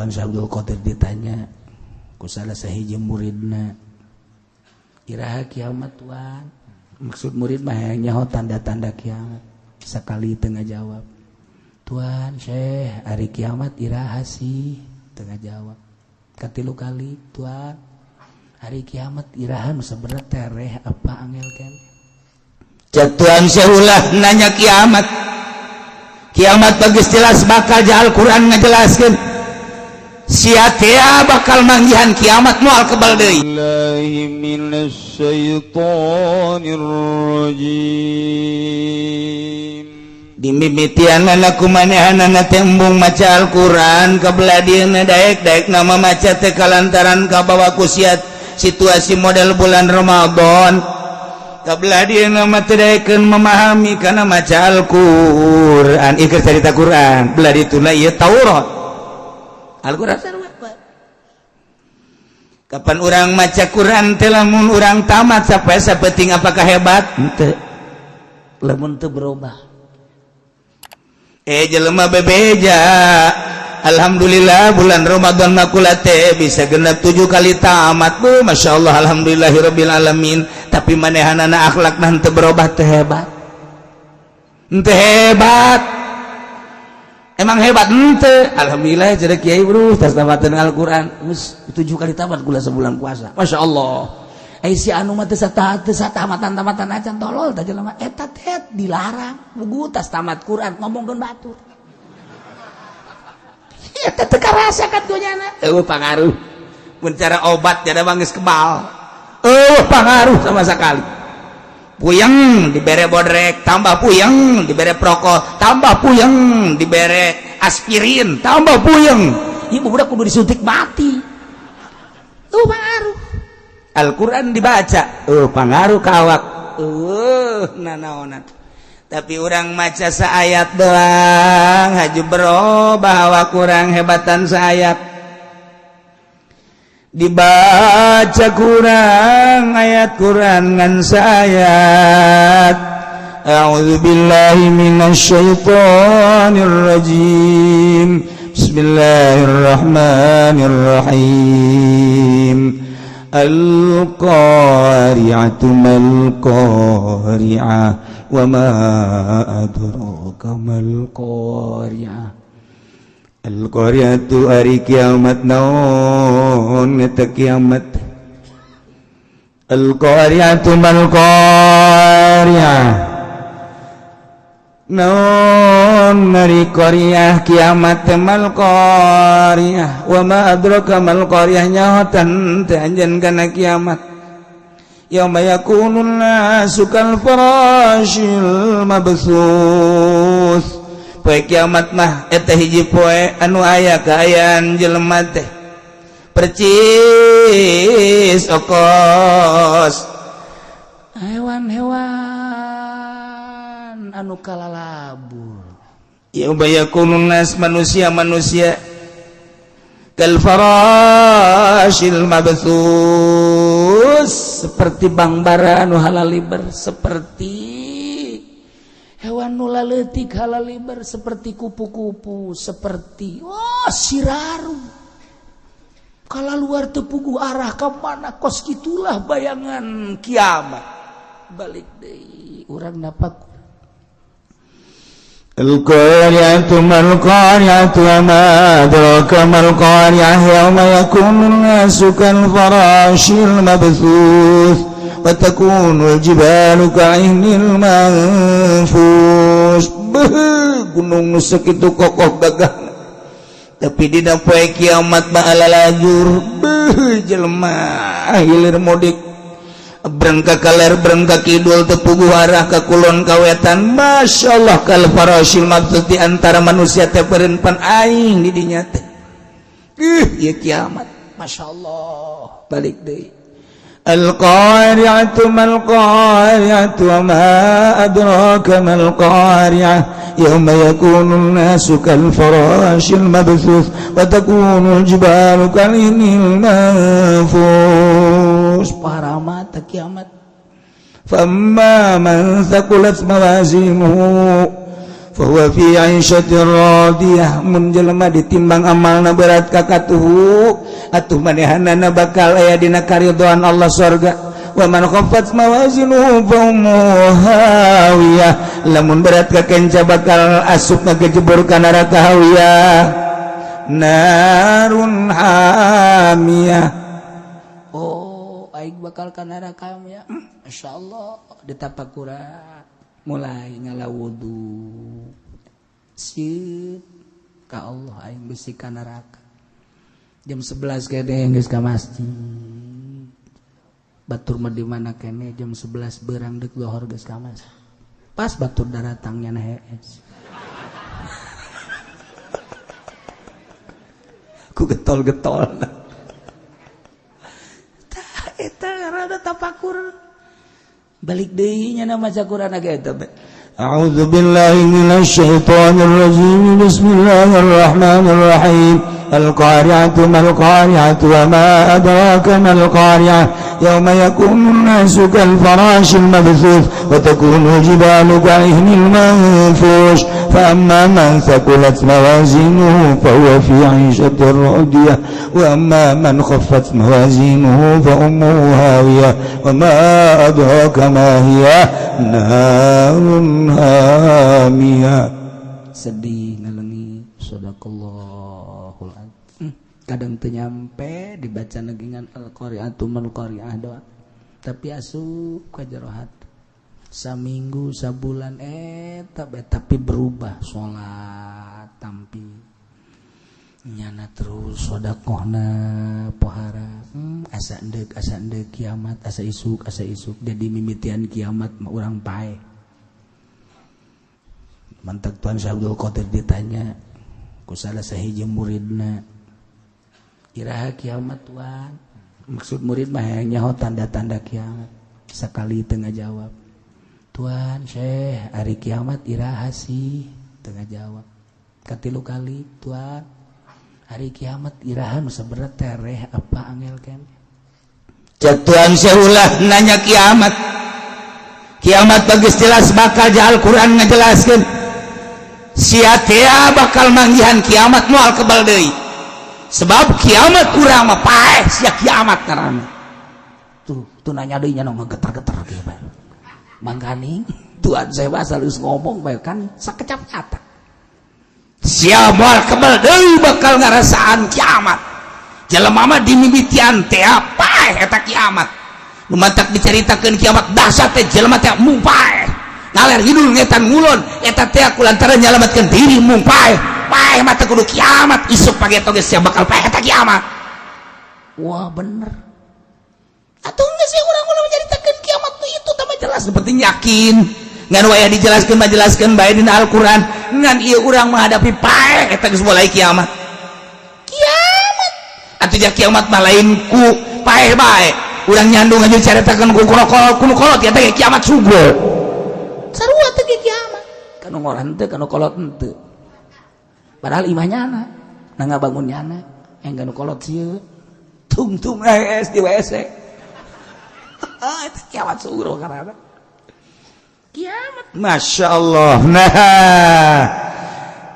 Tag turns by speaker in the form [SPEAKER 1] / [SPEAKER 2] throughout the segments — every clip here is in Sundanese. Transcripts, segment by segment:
[SPEAKER 1] kapan Abdul Qadir ditanya ku salah sahiji muridna iraha kiamat Tuhan, maksud murid mah nyaho tanda-tanda kiamat, sakali tengah jawab Tuhan Syekh hari kiamat iraha sih, tengah jawab katilu kali Tuhan hari kiamat iraha nu sabenerna tereh apa angel kan
[SPEAKER 2] Tuhan Syekh ulah nanya kiamat bagus jelas bakal Al-Quran ngejelaskan sia teh bakal manggihan kiamat moal kebal deui.
[SPEAKER 3] Billahi minasyaitonir rajim.
[SPEAKER 2] Dimimitianana kumanehanana tembung maca Al-Quran kabelah dieuna daek nama maca teh kalantaran kabawa ku situasi model bulan Ramadan. Kabelah dieuna mah teu daekeun memahami kana maca Al-Quran ieu carita Quran belah dituna ieu Taurat. Al-Quran kapan orang maca Quran teh lamun urang tamat sampai sapeting apakah hebat henteu lamun teu berubah jelema bebeja alhamdulillah bulan Ramadan makula teh bisa genep 7 kali tamat bu masyaallah alhamdulillahirabbil alamin tapi manehanana akhlakna henteu berubah teh hebat emang hebat ente alhamdulillah jadi kiai bro tas tamatan Al-Quran geus 7 kali tamat gula sebulan puasa masyaallah si anu mah teu tamatan acan tolol tah jelema eta teh dilarang bugu tas tamat Quran ngomongkeun batur eta teu karasa kan dunyana pangaruh mun cara obat jadi geus kebal pangaruh sama sekali puyeng dibere bodrek tambah puyeng dibere prokol tambah puyeng dibere aspirin tambah puyeng ibu budak kudu disuntik mati pengaruh Al-Quran dibaca pengaruh kawak nanaonan tapi orang maca saayat doang haju berubah bahwa kurang hebatan saayat dibaca Quran ayat Quran ngan sayat a'udzubillahi minasyaitonir rajim bismillahirrahmanirrahim al-qari'atu mal-qari'ah wa ma adraka mal-qari'ah Al-Qari'atu hari kiamat naon eta kiamat Al-Qari'atu mal-Qari'ah naon hari Qari'ah kiamat mal-Qari'ah wa ma adraka mal-Qari'ah nyahotan teh anjeun kana kiamat yauma yakunun nasu kal farashil mabthus poe kiamat mah eta hiji poe anu aya kaayaan jelema teh percis okos hewan-hewan anu kalalabur yauma yakunun nas manusia kal farashil mabthus seperti bangbara anu halaliber seperti hewan nula leutik halaliber seperti kupu-kupu seperti siraru kala luar tepugu arah ka mana kos kitulah bayangan kiamat balik deui urang napak al-qari'atu mal-qari'atu wa ma adraka mal-qari'ah yauma yakunun nasu kal farashil mabthus wa takunul jibalu ka'inil manfus gunung nu sakitu kokoh gagah tapi dina poe kiamat bahala lajur jelema hilir mudik berangkat kaler berangkat kidul tepugu arah ka kulon kawetan masyaallah kal farashil mabthus di antara manusia teh perempan aing di dinya teh ieu kiamat masyaallah balik deui Al-Qari'atu mal-Qari'atu wa ma adraka mal-Qari'ah yauma yakunun nasu kal farashil mabthus wa takunul jibalu kal-'ihnil manfus para mata kiamat famma man thaqulat mawazinuhu fahuwa fi 'aisyatir radiyah. Mun jelema ditimbang amalna berat ka katuhu atuh manehanana bakal aya dina karidhoan Allah surga. Wa man khaffat mawazinuhu fa ummuhu hawiyah. Lamun berat ka kenca bakal asup ngajebur ka neraka hawiyah narun hamiyah. Oh aing bakal ka neraka ya. Masyaallah ditapakura mulai ngala wudu siut ka Allah aing bisi ka neraka jam 11 kene geus ka masjid batur mah di mana kene jam 11 beurang deuk lohor geus ka masjid pas batur daratangnya na hees ku getol-getol tah eta rada tapakur balik deui nya maca Quranage eta. A'udzu billahi minasy syaithanir rajim. Bismillahirrahmanirrahim. Al-qari'atu mal-qari'atu wa ma adraka mal-qari'ah. Yawma yakunu an-nasu kal-farashil mabthuth wa takunu al-jibalu ka'ihmil manfush. Fa amma man thaqulat mawazinuhu fa huwa fi 'ishatir radiyah wa amma man khaffat mawazinuhu fa ummuhu hawiyah wa ma adraka ma hiya narun hamiyah. Sedih ngalengi sadaqallahul adzim. Kadang teu nyampe dibaca negingan al-qari'atu mal-qari'ah doa tapi asup ka jero hati saminggu sabulan tapi berubah salat tampi nyana terus sedekahna pohara asa endek kiamat asa isuk jadi mimitian kiamat mah urang pae. Mantap Tuan Syekh Abdul Qadir ditanya ku salah sahiji muridna iraha kiamat Tuan maksud murid mah hayang nyaho tanda-tanda kiamat sakali teu ngajawab Tuan Syekh hari kiamat iraha sih teu ngajawab katilu kali Tuan hari kiamat iraha nu saberat tereh apa angel kan cek Tuan Syekh ulah nanya kiamat bagus jelas bakal ja Al-Quran ngajelaskeun sia teh bakal manggihan kiamat moal kebal deui sebab kiamat urang mah paeh sia kiamat ngaranna tuh nanya deui nya nu getar-getar kieu bae mangganing Tuan Syekh asal geus ngomong bae kan sakecap nyata sia moal kebal deui bakal ngarasaan kiamat jelema mah dimimitian teh paeh eta kiamat nu mantak dicaritakeun kiamat dahsyat teh jelema teh mung paeh ngaler hidul ngetan ngulon eta teh kulantaran nyalametkeun diri mung paeh mah teh kudu kiamat isuk pagi toge sia bakal paeh eta kiamat. Wah bener atuh geus sih urang ulah menceritakeun kiamat nu itu teh jelas seperti yakin ngan waya dijelaskeun mah jelaskeun bae dina Al-Qur'an ngan ieu urang menghadapi paeh eta geus mulai kiamat atuh jah kiamat mah lain ku paeh bae urang nyandung aja caritakeun ku kolot ya teh kiamat sugul sarua teh kiamat kanu ngoran teh kanu kolot henteu padahal imahnyana na ngabangunnyana enggan kolot sieun tung-tung es di WC itu kiamat sugul karana kiamat masyaallah. Nah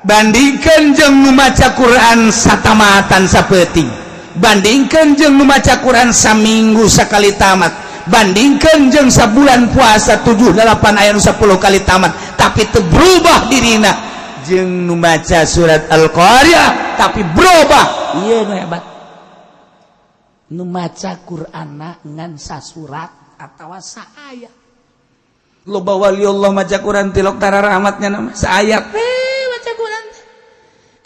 [SPEAKER 2] bandingkeun jeung nu maca Quran satamatan sapeuting bandingkeun jeung nu maca Quran saminggu sakali tamat bandingkeun jeung sabulan puasa 7-8 aya nu 10 kali tamat tapi teu berubah dirina jeung nu maca surat Al-Qari'ah tapi berubah ieu nu hebat nu maca Qur'anna ngan sasurat atawa saayat loba wali Allah maca Quran tilok tara rahmatnya nama saayat maca Quran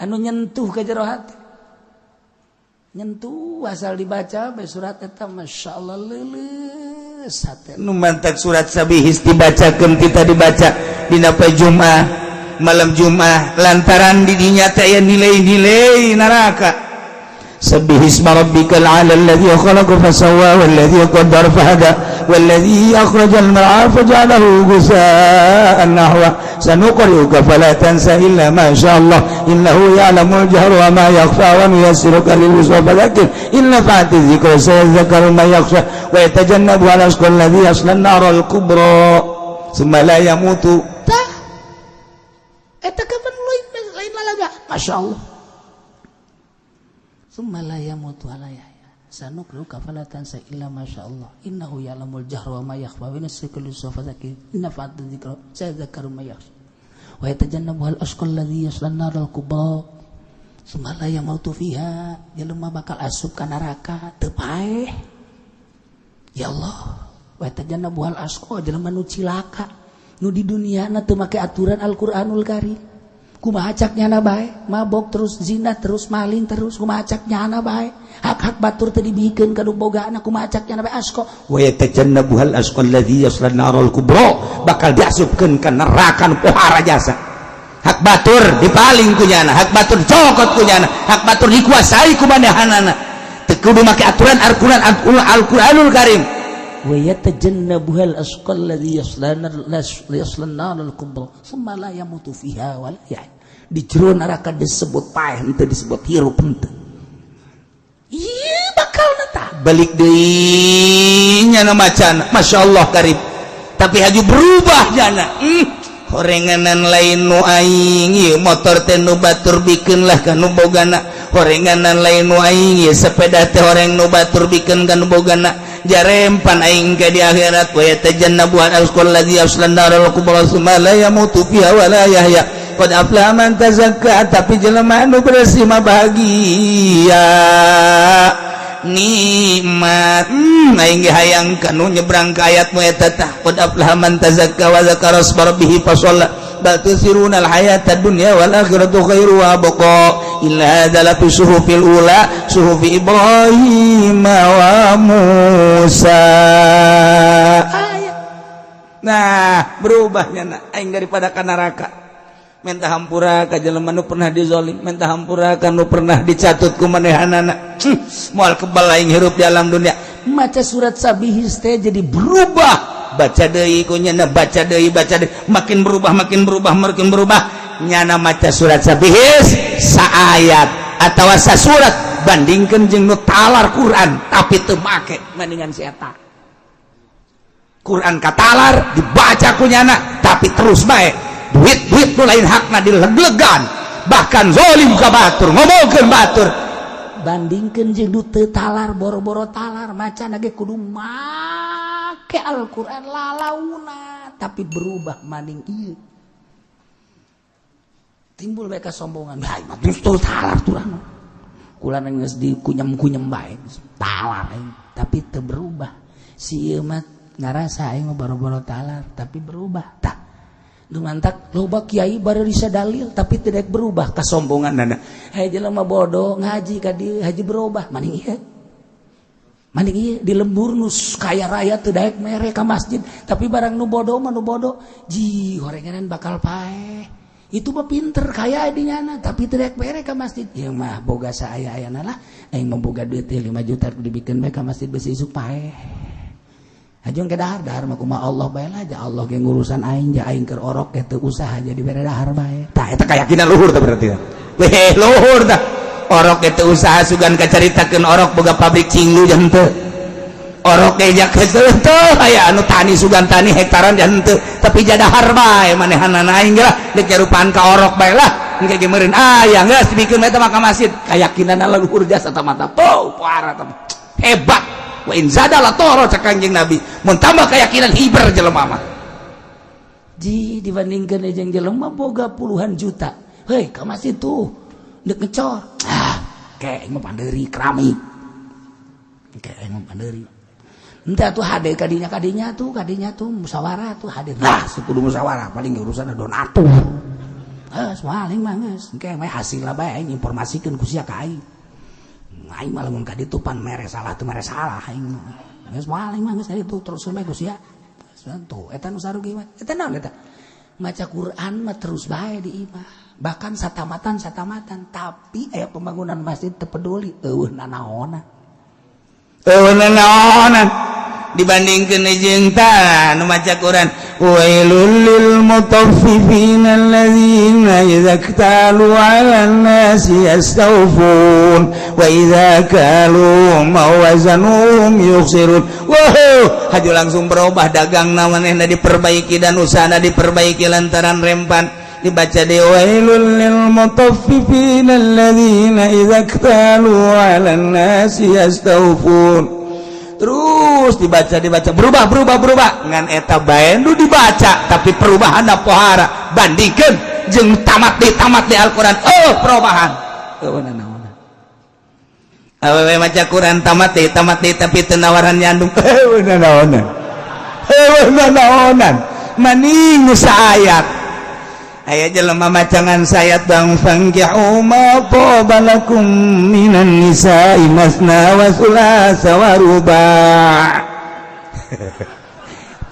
[SPEAKER 2] anu nyentuh ka jero hati nyentuh asal dibaca bae surat eta masyaallah leuleus hate nu mantak surat sabihis dibacakeun kita dibaca dina poe Jumaah malam Jumaah lantaran di dinya teh aya nilai-nilai neraka sabbihisma rabbikal a'la alladzi khalaqa fasawwa walladzi qaddara fahada walladzi akhrajal mar'a faj'alahu ghusaa'an nahwa sanuqri'uka fala tansa illa ma sya'allah innahu ya'lamul jahra wa ma yakhfa wa nuyassiruka lil yusra fadhakkir inna fa'ati dzikra sayadhakkaru man yakhsha wa yatajannabu al-ashqa alladzi yasla an-nar al-kubra thumma la yamutu
[SPEAKER 1] Masya Allah. Summa la yamutu ala yahya. Sanukruka fala tansa illa masya Allah. Innahu ya'lamul jahra wa ma yakhfa wa yunasiku lis-safa zakir. Inna fa'atu dzikra sayadzakkaru ma yakhsha. Wa yatajannabuhal ashqal ladzi yaslan naral kubra. Summa la yamutu fiha. Jelema bakal asup ka neraka teu paeh. Ya Allah. Wa yatajannabuhal ashqa jelema nu cilaka. Nu di duniana teu make aturan Al-Qur'anul Karim. Kumaha cak nyana bae, mabok terus, zina terus, maling terus, kumaha cak nyana bae, hak-hak batur teu dibikeun ka nu bogaana, kumaha cak nyana bae asqa.
[SPEAKER 2] Wa yatajannabuhal asqa alladzi yaslan narul kubra, bakal diasupkeun ka neraka nu pohara jasa. Hak batur dipaling ku nyana, hak batur cokot ku nyana, hak batur dikuasai ku manehanana. Teu kudu make aturan Al-Qur'anul Karim.
[SPEAKER 1] Wa yatajannabuhal ashqa alladzi yaslan narul kubra summa la yamutu fiha wa la yahya. Di jero neraka disebut paeh henteu disebut hirup henteu. Ieu bakal nata
[SPEAKER 2] balik deui nya macana masyaallah karib tapi haju berubah jana horenganan lain nu aing ieu motor teh nu batur bikeun lah ka nu bogana horenganan lain nu aing ieu sepeda teh horeng nu batur bikeun ka nu bogana jarempan aing ka di akhirat wa yatajannabu al-ashqal ladzi yaslan narul kubra summa la yamutu fiha wa la yahya qad aflaha man tazakka tapi jelema nu bersih mah bahagia nikmat aing ge hayang kanu nyebrang ka ayat mu eta tah qad aflaha man tazakka wa zakara asma rabbih fa shalla bal tusiruna al-hayata dunya wal akhiratu khairu wa abqa illa hadza la fi suhufil ula suhufi Ibrahim wa Musa. Nah berubahnya na aing daripada ka neraka minta hampura ka jelema nu pernah dizalim minta hampura ka nu pernah dicatut ku manehanana moal kebal aing hirup di alam dunia maca surat Sabihis teh jadi berubah baca deui ku nyana baca deui makin berubah nyana maca surat Sabihis saayat atawa sasurat bandingkeun jeung nu talar Quran tapi teu make mendingan si eta Quran katalar dibaca ku nyana tapi terus bae duit nu lain hakna dileg-legan bahkan zalim ka batur ngomongkeun batur bandingkeun jeung nu teu talar boro-boro talar macana ge kudu make Al-Qur'an lalauna tapi berubah maning ieu timbul bae kasombongan bae mah terus talar turang kula geus dikunyem-kunyem bae talar tapi teu berubah si ieu mah ngarasa aing boro-boro talar tapi berubah tah nu mantak loba kiai bari risa dalil tapi tidak berubah kasombonganna hai jelema bodoh ngaji ka dieu haji berubah maning ieu di lembur nu kaya raya teu daek mere ka masjid tapi barang nu bodoh mah nu bodoh ji horenganan bakal paeh itu mah pinter kaya dinyana tapi teu daek mere ka masjid ieu mah boga saaya-ayana lah aing mah boga duit 5 juta dibikeun bae ka masjid besi isuk paeh hajung ke dahar mah kumaha Allah bae lah ja Allah ge ngurusan aing ja aing keur orok teh teu usah jadi bere dahar bae tah eta kayakinan luhur teh berarti weh luhur tah orok teh teu usaha sugan kacaritakeun orok boga pabrik cinglu jan teu orok teh jak teu aya anu tani sugan tani hektaran jan teu tapi ja dahar bae manehanana aing lah dek jarupaan ka orok bae lah engke ge meureun aya geus dibikeun eta mah ka masjid kayakinanna luhur jasa tah mata parah tah hebat wa in zadala toro cak Kanjeng Nabi mun tambah keyakinan hiber jelema mah ji dibandingkeun jeung jelema boga puluhan juta heuy ka masjid tuh deuk ngecor kayak mah pandeuri keramik kayak mah pandeuri entah tuh hade kadinya tuh musyawarah tuh hadir lah kudu musyawarah paling urusan donatur soaling mah geus engke mah hasil lah bae informasikeun ku sia ka aing aing mah lamun ka ditu pan mere salah teu mere salah aing geus paling mah geus ditu terus bae ku sia tuh eta nu sarugi mah eta naon eta maca Quran mah terus bae di imah bahkan satamatan tapi aya pembangunan masjid teu peduli eueuh nanaonan dibandingkeun jeung tah nu maca Quran wailul lil mutaffifin alladzina idza iktalu 'alan nasi yastawfun wa idza kalu mawazanuhum yukhsirun haju langsung berubah dagangna manehna diperbaiki dan usahana diperbaiki lantaran rempan dibaca wailul lil mutaffifin alladzina idza iktalu 'alan nasi yastawfun. Terus dibaca berubah ngan eta bae nu dibaca tapi perubahan pohara bandingkeun jeung tamat di Al-Qur'an. Perubahan naon awewe maca Quran tamat di tapi teu nawaran nyandung naonan maning saayat aya jelema macangan sayat bang fankihu ma qabalakum minan nisa'i masna wa sulasa wa ruba'.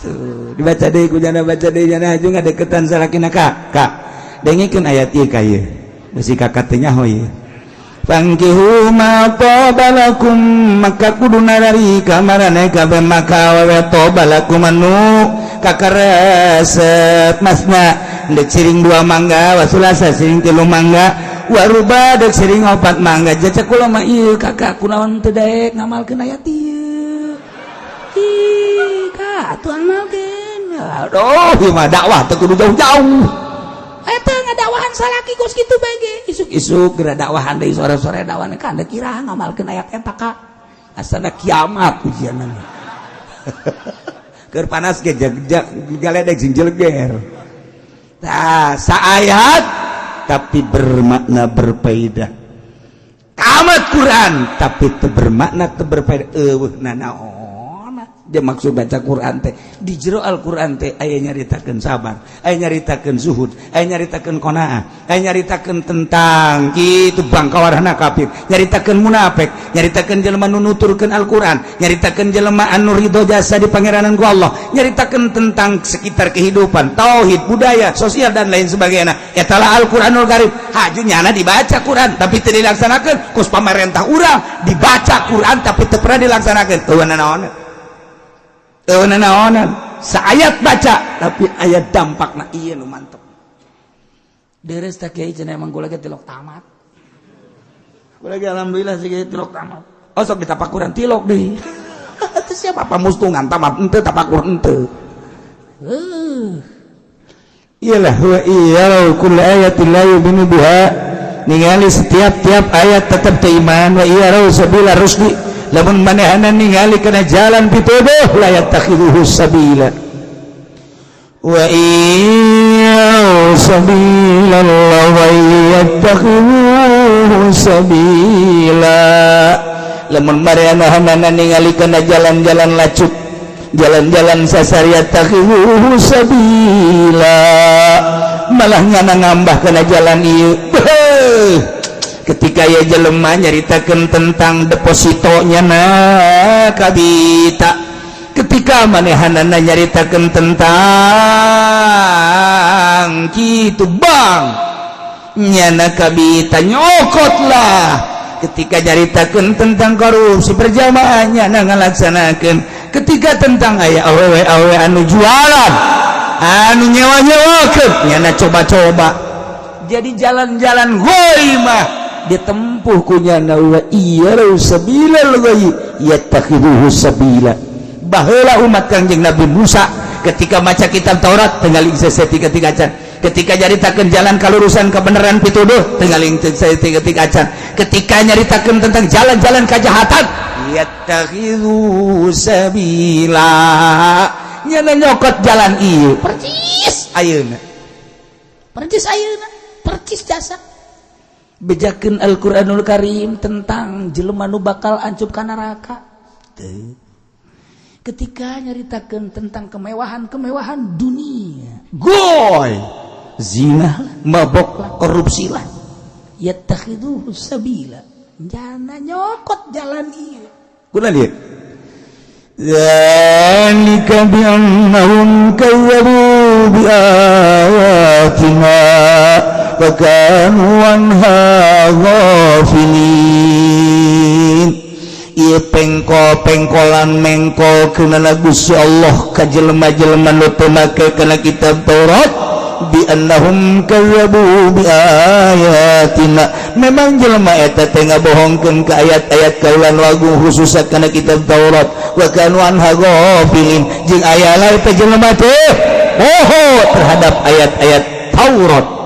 [SPEAKER 2] Tuh dibaca deui ku jana baca deui jana haju ngadeukeutan salakina kak dengikeun ayat ieu ka ieu bisi kakak teh nyaho ieu fankihu ma qabalakum maka kudu narari ka marane kabeh maka wa qabalakum anu kakaresep masna dek siring 2 mangga wasulasa siring 3 mangga waruba dek siring 4 mangga jaca kula mah ieu kakak kunaon teu daek ngamalkeun ayat ieu kak atuh amalkeun aduh ieu mah dakwah teu kudu jauh-jauh eta ngadakwahan salaki geus kitu bae ge isuk-isuk geura dakwahan deui sore-sore dakwahan ka anda kira ngamalkeun ayat eta kak asana kiamat ujianna keur panas ge galedeg sing jeleger. Nah, saayat tapi bermakna berfaedah. Tamat Quran tapi teu bermakna teu berfaedah. Naon? Dia maksud baca Quran teh di jero Al-Qur'an teh aya nyaritakeun sabar, aya nyaritakeun zuhud, aya nyaritakeun qanaah, aya nyaritakeun tentang kitu bangkawarna kafir, nyaritakeun munafik, nyaritakeun jelema nu nuturkeun Al-Qur'an, nyaritakeun jelema anu ridho jasa di pangeranan ku Allah, nyaritakeun tentang sekitar kehidupan, tauhid, budaya, sosial dan lain sebagainya. Etalah Al-Qur'anul Karim. Haju nyana dibaca Quran tapi teu dilaksanakeun, kus pamarentah urang dibaca Quran tapi teu pernah dilaksanakeun. Naonan saayat baca tapi ayat dampakna ieu nu mantep deres tak kiai cenah emang kula ge tilok tamat kula ge alhamdulillah sih tilok tamat sok ditapak Quran tilok deui teu siapa pamustungan tamat henteu tapakur henteu iyalah wa iyyahu kullu ayatin la yu'minu biha ningali setiap ayat tetap teu iman wa iyyahu sabila rusdi lamun manehana ningali kana jalan pituduh la yatakhiduhu sabila wa iyyahu sabilallah wa yatakhiduhu sabila lamun manehana ningali kana jalan-jalan lacut jalan-jalan sasariat takhiduhu sabila malah ngana ngambah kana jalan ieu ketika ya jelema nyaritakeun tentang depositonya na kabita ketika manehanana nyaritakeun tentang kitu bang nyana kabita nyokotlah ketika nyaritakeun tentang korupsi berjamaahnya na ngalaksanakeun ketika tentang aya awewe anu jualan anu nyewa-nyewakeun nyana coba-coba jadi jalan-jalan ghaimah ditempuh kunyana wa iyyahu sabilal ghayy yattakhiduhu sabila baheula umat Kangjeng Nabi Musa ketika maca kitab Taurat tenggaling seseti ketika acan ketika nyaritakeun jalan kalurusan kebenaran pituduh tenggaling seseti ketika acan ketika nyaritakeun tentang jalan-jalan kejahatan yattakhiduhu sabila nyana nyokot jalan ieu percis ayeuna percis jasa bejakeun Al-Qur'anul Karim tentang jelema nu bakal ancup ka neraka ketika nyaritakeun tentang kemewahan dunia goy zina mabok korupsi lah yatakhiduhu sabila jana nyokot jalan ieu kunaon ieu zalika bi annahum kazzabu bi ayatina wa kanu anha ghafilin ieu pengkol-pengkolan mengkol keunana Gusti Allah ka jelema-jelema nu teu make kana kitab Taurat bi annahum kazzabu bi ayatina memang jelema eta teh ngabohongkeun ka ayat-ayat kaulan wagu khusus kana kitab Taurat wa kanu anha ghafilin jeung aya lae teh jelema teh terhadap ayat-ayat Taurat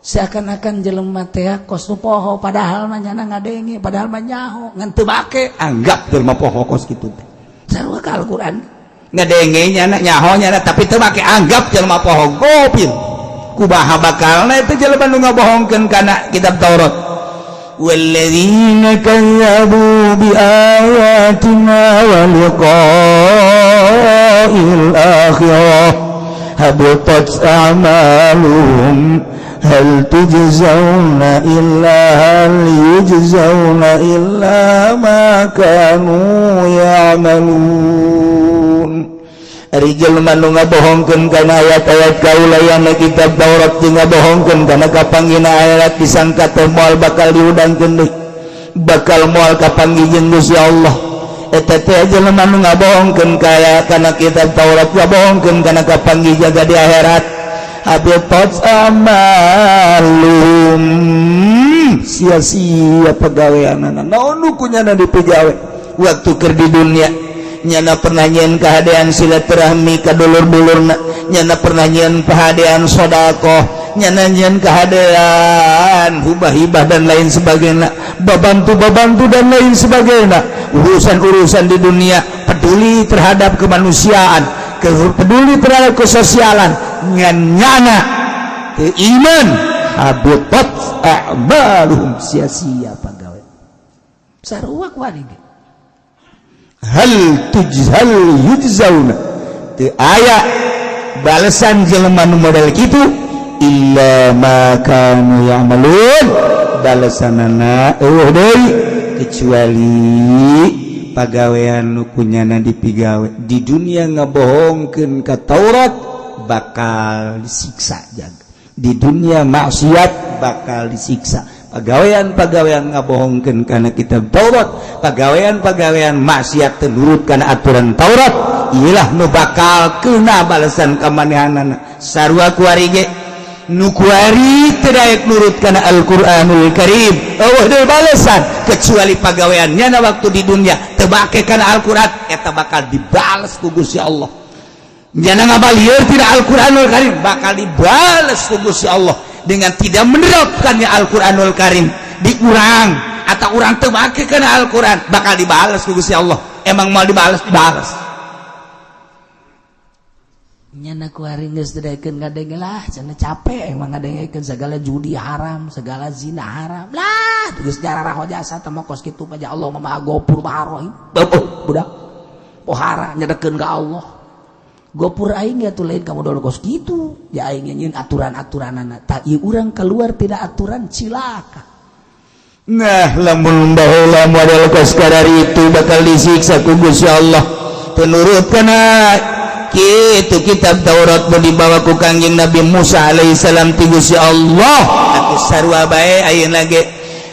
[SPEAKER 1] seakan-akan jelema teh kos nu poho padahal mah nyana ngadenge padahal mah nyaho ngan teu make
[SPEAKER 2] anggap jelema poho kos kitu teh
[SPEAKER 1] sarua ka Al-Qur'an
[SPEAKER 2] ngadenge nyana nyaho nyana tapi teu make anggap jelema poho gopil kumaha bakalna itu jelema nu ngabohongkeun kana kitab Taurat walladzina kazzabu biayatina wa liqa'il akhirah habatat a'maluhum hal tujzauna illa ma kanu ya'malun. Ari jelema nu ngabohongkeun kana ayat-ayat kaulayan kitab Taurat jeung ngabohongkeun kana kapanggihna ayat disangka teh moal bakal diudangkeun deui bakal moal kapanggih Gusti Allah eta teh jelema nu ngabohongkeun kana kitab Taurat ngabohongkeun kana kapanggih jaga di akhirat habitat amalum sia-sia pagaweanana naon nu kunyana dipegawe waktu keur di dunia nyana pernah nyeun kahadean silaturahmi ka dulur-dulurna nyana pernah nyeun kahadean sedekah nyana nyeun kahadean hibah-hibah dan lain sebagainya babantu dan lain sebagainya urusan-urusan di dunia peduli terhadap kemanusiaan peduli terhadap kesosialan nyana iman habitat a'maluhum sia-sia pagawe sarua kuari hal yujzauna teu aya balasan jelema nu model kitu illa ma kanu ya'malun balasanana eueuh deui kecuali pagawean nu kunyana dipigawe di dunia ngabohongkeun ka Taurat bakal disiksa jaga di dunia maksiat bakal disiksa pagawean ngabohongkeun kana kitab Taurat pagawean maksiat teu nurut kana aturan Taurat iyalah nu bakal keuna balasan ka manehanana sarua kuari ge nu kuari teu daek nurut kana Al-Qur'anul Karim eueuh deui balasan kecuali pagawean nyana waktu di dunia teu make kana Al-Qur'an eta bakal dibales ku Gusti Allah nyana ngabalieur tina Al-Qur'anul Karim bakal dibales ku Gusti Allah dengan tidak menerapkannya Al-Qur'anul Karim di urang atau urang teu make kana Al-Qur'an bakal dibales ku Gusti Allah emang mau dibales nyana kuari geus dedekeun ngadenge lah cenah capek emang ngadengekeun segala judi haram segala zina haram lah geus jararah jasa teh mah kos kitu paja Allah mah gopur baharoh budak pohara nyedekeun ka Allah gopur aing ya tuh lain kamu dulu kos kitu ya aing nyeun aturan-aturanana ta ieu urang keluar tidak aturan cilaka nah lamun baheula model kos kadari itu bakal disiksa ku Gusti Allah teu nurut kana kitu kitab Taurat nu dibawa ku Kangjeng Nabi Musa alaihi salam ti Gusti Allah atuh sarua bae ayeuna ge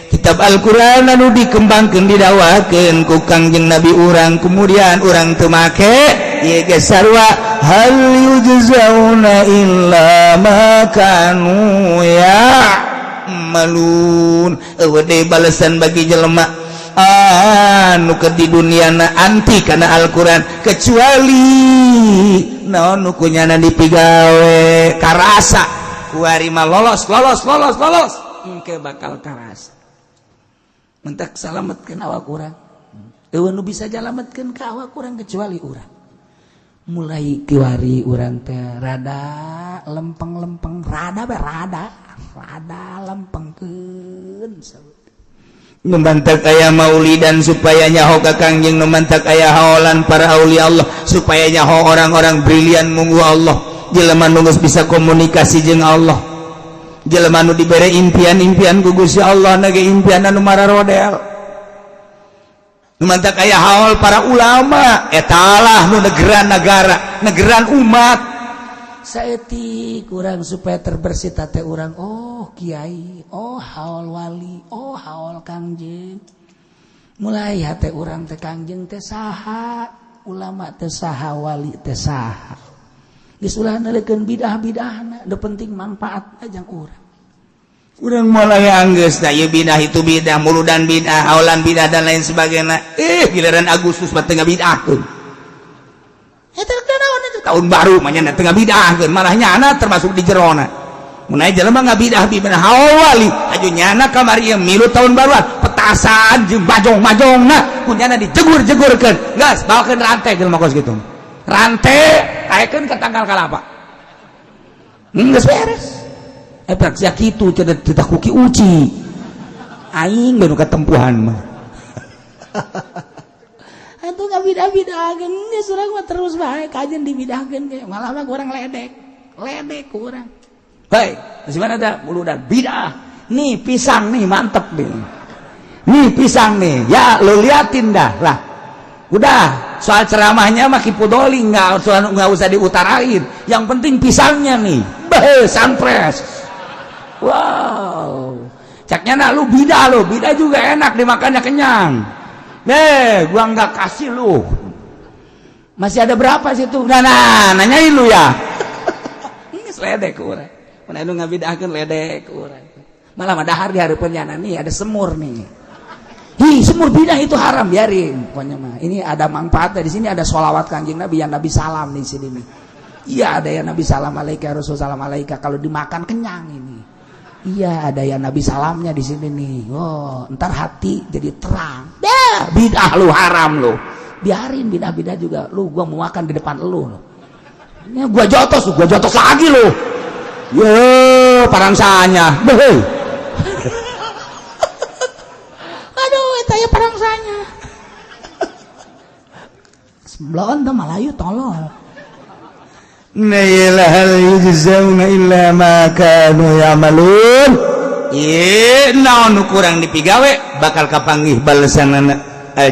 [SPEAKER 2] kitab Al-Qur'an anu dikembangkeun didakwakeun ku Kangjeng Nabi urang kemudian urang teu make ieu ge sarua hal yujzauna illa ma kanu ya'malun eueuh deui balasan bagi jelema anu ke di duniana anti kana Al-Qur'an kecuali naon nu kunyana dipigawe karasa kuari mah lolos engke bakal karasa mentak salametkeun awak urang eueuh nu bisa jalametkeun ka awak urang kecuali urang mulai kiwari urang teh rada lempeng rada lempengkeun numantak aya maulidan supaya nyaho ka Kangjeng numantak aya haolan para aulia Allah supaya nyaho orang-orang brilian munggu Allah jelema nu geus bisa komunikasi jeung Allah jelema nu dibere impian ku Gusti Allah nage impian anu mararodel numantak aya haol para ulama etalah nu negeran nagara negeran umat saeutik urang supaya terbersih teh urang oh kiai oh haol wali oh haol Kangjeng mulai hate urang teh Kangjeng teh saha ulama teh saha wali teh saha geus ulah nalikeun bidah-bidahna da penting manfaatna jang urang mulai anggeus da ieu bidah itu bidah muludan bidah haolan bidah dan lain sebagainya giliran Agustus mah teu ngabidahkeun eta tahun baru mah nya tengah bid'ahkeun malah nyana termasuk di jerona Munai jelema ngabidah bidah hawali aju nyana kamari milu tahun baruan petasan jeung bajong-bajongna kunyana dijegur-jegurkeun geus bawakeun rantai jelema kos kitu rantai kaekeun ka tanggal kalapa geus beres eta sia kitu cenah teu kuki uci aing baru katempuhan mah
[SPEAKER 1] atuh ngabidah-bidahkeun geus urang mah terus bae kajen dibidahkeun ge malah mah kurang ledek kurang.
[SPEAKER 2] Hei, masih mana ada muludan bidah. Nih pisang nih mantep nih. Nih pisang nih, ya lo liatin dah lah. Udah, soal ceramahnya mah kipudoli nggak usah diutarain. Yang penting pisangnya nih, sunpress. Wow, caknya nak lu bidah juga enak dimakannya kenyang. Gua nggak kasih lu. Masih ada berapa situ? Nah, nanyain lu ya. Ledek urang. Mun anu ngabidahkeun ledek urang. Malah mah dahar di hareupeun nya nih ada semur nih. Hi, semur bidah itu haram biarin. Pokoknya mah ini ada manfaatnya di sini ada sholawat Kanjeng Nabi yang Nabi salam di sini nih. Iya ada yang Nabi salam alaika Rasul salam alaika kalau dimakan kenyang ini. Iya ada yang Nabi salamnya di sini nih. Oh, ntar hati jadi terang. Dah, bidah lu haram lu. Biarin bidah-bidah juga lu gua mau makan di depan lu. Ya, gua jotos lagi lo. Yo, parangsanya.
[SPEAKER 1] Aduh, eta ya parangsanya. Sebelon teh Malayu tolol.
[SPEAKER 2] La hal yujzauna illa ma kanu ya'malun. Ye, naon kurang dipigawe bakal kapanggih balesanana.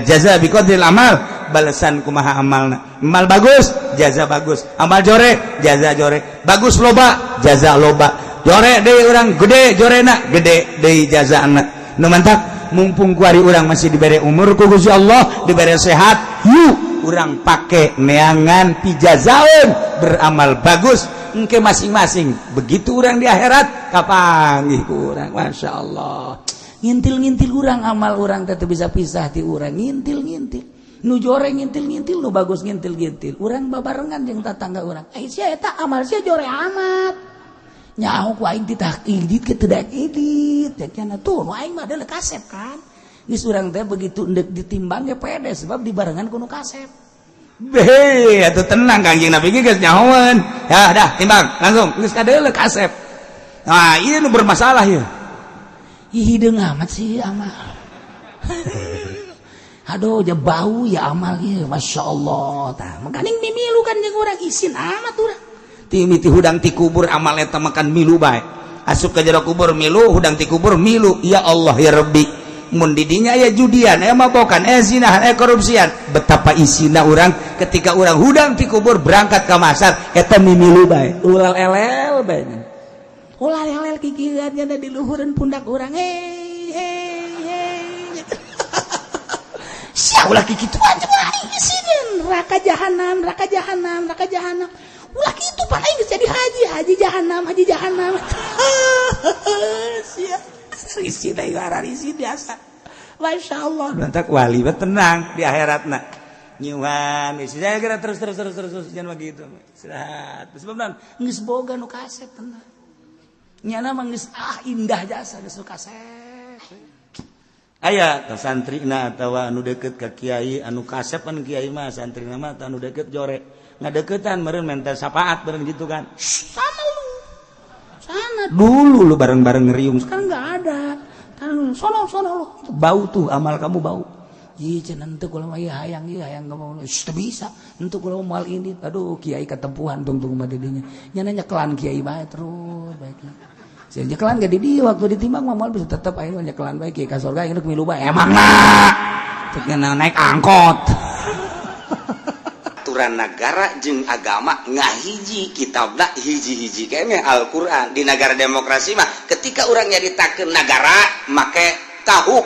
[SPEAKER 2] Jaza biqadril amal. Balasan kumaha amalna amal bagus jaza bagus amal jorek jaza jorek bagus loba jaza loba jorek deui urang gede jorena gede deui jazaana nu mantap mumpung kuari urang masih dibere umur ku Gusti Allah dibere sehat yuk urang pake neangan pijazaeun beramal bagus engke masing-masing begitu urang di akhirat kapanggih ku urang masyaallah ngintil-ngintil urang amal urang teh teu bisa pisah ti urang ngintil-ngintil nu jore ngintil-ngintil nu bagus ngintil-ngintil urang babarengan jeung tatangga urang sia eta amal sia jore amat nyaho ku aing ditah idit ke teu daek idit cenah tuh nu aing mah adalah kasep kan geus urang teh begitu endek ditimbang ge pede sebab dibarengan ku nu kasep beh atuh tenang Kangjeng Nabi geus nyahoeun ya dah timbang langsung geus kadeuleu kasep nah ieu nu bermasalah ieu hideung amat sih amal aduh ya bau ya amal ya Masya Allah tah makaning mimilu kan jeung urang isin amat urang ti miti hudang ti kubur amal eta makan milu bae asup ka jero kubur milu hudang ti kubur milu ya Allah ya Rabbi mun di dinya aya judian aya mabokan aya zinahan aya korupsian betapa isina urang ketika urang hudang ti kubur berangkat ka masar eta mimilu bae ulal elel bae ulal elel kikiran nya di luhureun pundak urang ulah kitu aja aing disinin neraka jahanam ulah kitu pan aing geus jadi haji jahanam sia isi da ngaran isi biasa masyaallah lantak wali mah tenang di akhiratna nyuhan isi gara terus jangan begitu istirahat sebab naon geus boga nu kasep tenang nyana mah geus indah jasa geus nu kasep aya santrina atawa anu deukeut ka kiai anu kasep anu kiai mah santrina mah anu deukeut jorek ngadeuketan meureun mental syafaat bareng gitu kan
[SPEAKER 1] sana lu sana
[SPEAKER 2] dulu lu bareng-bareng ngeriung
[SPEAKER 1] sekarang enggak ada sono lu
[SPEAKER 2] bau tuh amal kamu bau
[SPEAKER 1] ih cenah teu kula mah hayang kamu teu bisa henteu kula moal ini aduh kiai katempuhan tungtung mah didinya nya nyekelan kiai bae terus baiknya saya nyekelan gak di dia waktu ditimbang mah bisa tetap aing nyekelan bae kiai ka surga aing milu bae emangna teu naik angkot
[SPEAKER 2] aturan negara jeung agama ngahiji kitabna hiji-hiji keneh Al-Qur'an di negara demokrasi mah ketika urang nyaritakeun negara make kahuk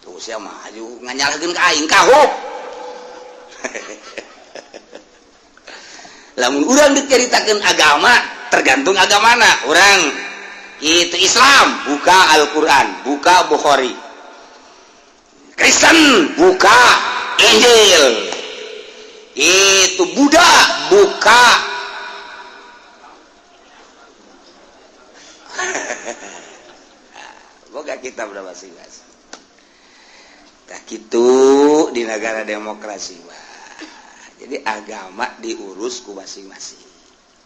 [SPEAKER 2] tuh sia maju nganyalahkeun ka aing kahuk lamun urang diceritakeun agama tergantung agamana orang itu Islam buka Al-Quran buka Bukhari Kristen buka Injil itu Buddha buka boga kita udah masing-masing. Tah kitu di negara demokrasi mah. Jadi agama diurus ku masing-masing.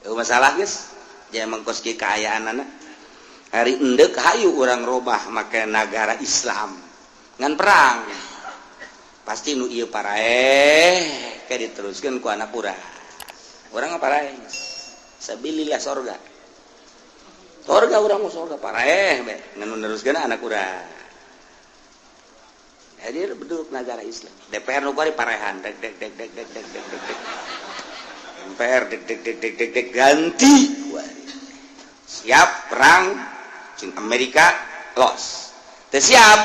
[SPEAKER 2] Eueuh masalah geus. Jangan mengkos ki kaayaanana. Hari endek hayu urang robah make negara Islam. Ngan perang. Pasti nu ieu paraeh ke diteruskeun ku anak urang. Urang paraeh. Sabilillah sorga. Sorga urang mah sorga paraeh be ngan neruskeun anak urang. Jadi beduk negara Islam. DPR nu bari parehan deg deg deg deg deg deg deg deg. DPR deg deg deg deg deg deg ganti. Siap perang cing Amerika los. Teu siap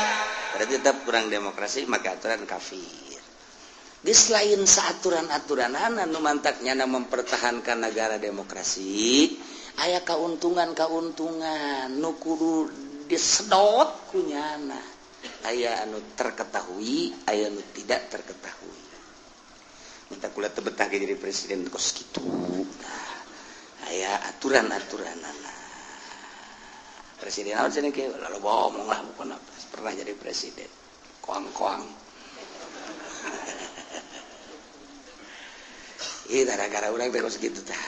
[SPEAKER 2] berarti tetap kurang demokrasi maka aturan kafir. Geus lain saaturan-aturanana nu mantaknya mempertahankan negara demokrasi, aya kauntungan-kauntungan nu kudu disedot kunyana. Aya anu terketahui, aya anu tidak terketahui. Minta kula teu betah jadi presiden kos kitu. Nah, aya aturan-aturanana. Presiden naon cenah kieu? Lalu ngomong lah bukan pernah jadi presiden. Koang-koang. Ih, gara-gara urang teh kos kitu tah.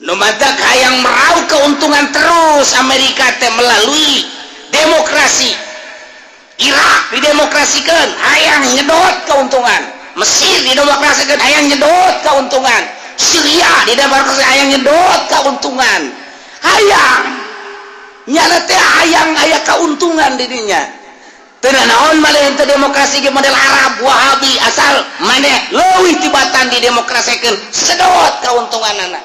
[SPEAKER 2] Nu matak hayang meraup keuntungan terus Amerika teh melalui demokrasi. Irak didemokrasikan hayang nyedot keuntungan. Mesir didemokrasikan hayang nyedot keuntungan. Syria didemokrasikan hayang nyedot keuntungan. Hayang nyana teh hayang aya keuntungan dirinya. Teu naon malih teu demokrasi ge model Arab Wahabi asal maneh leuwih tibatan didemokrasikeun sedot keuntunganana.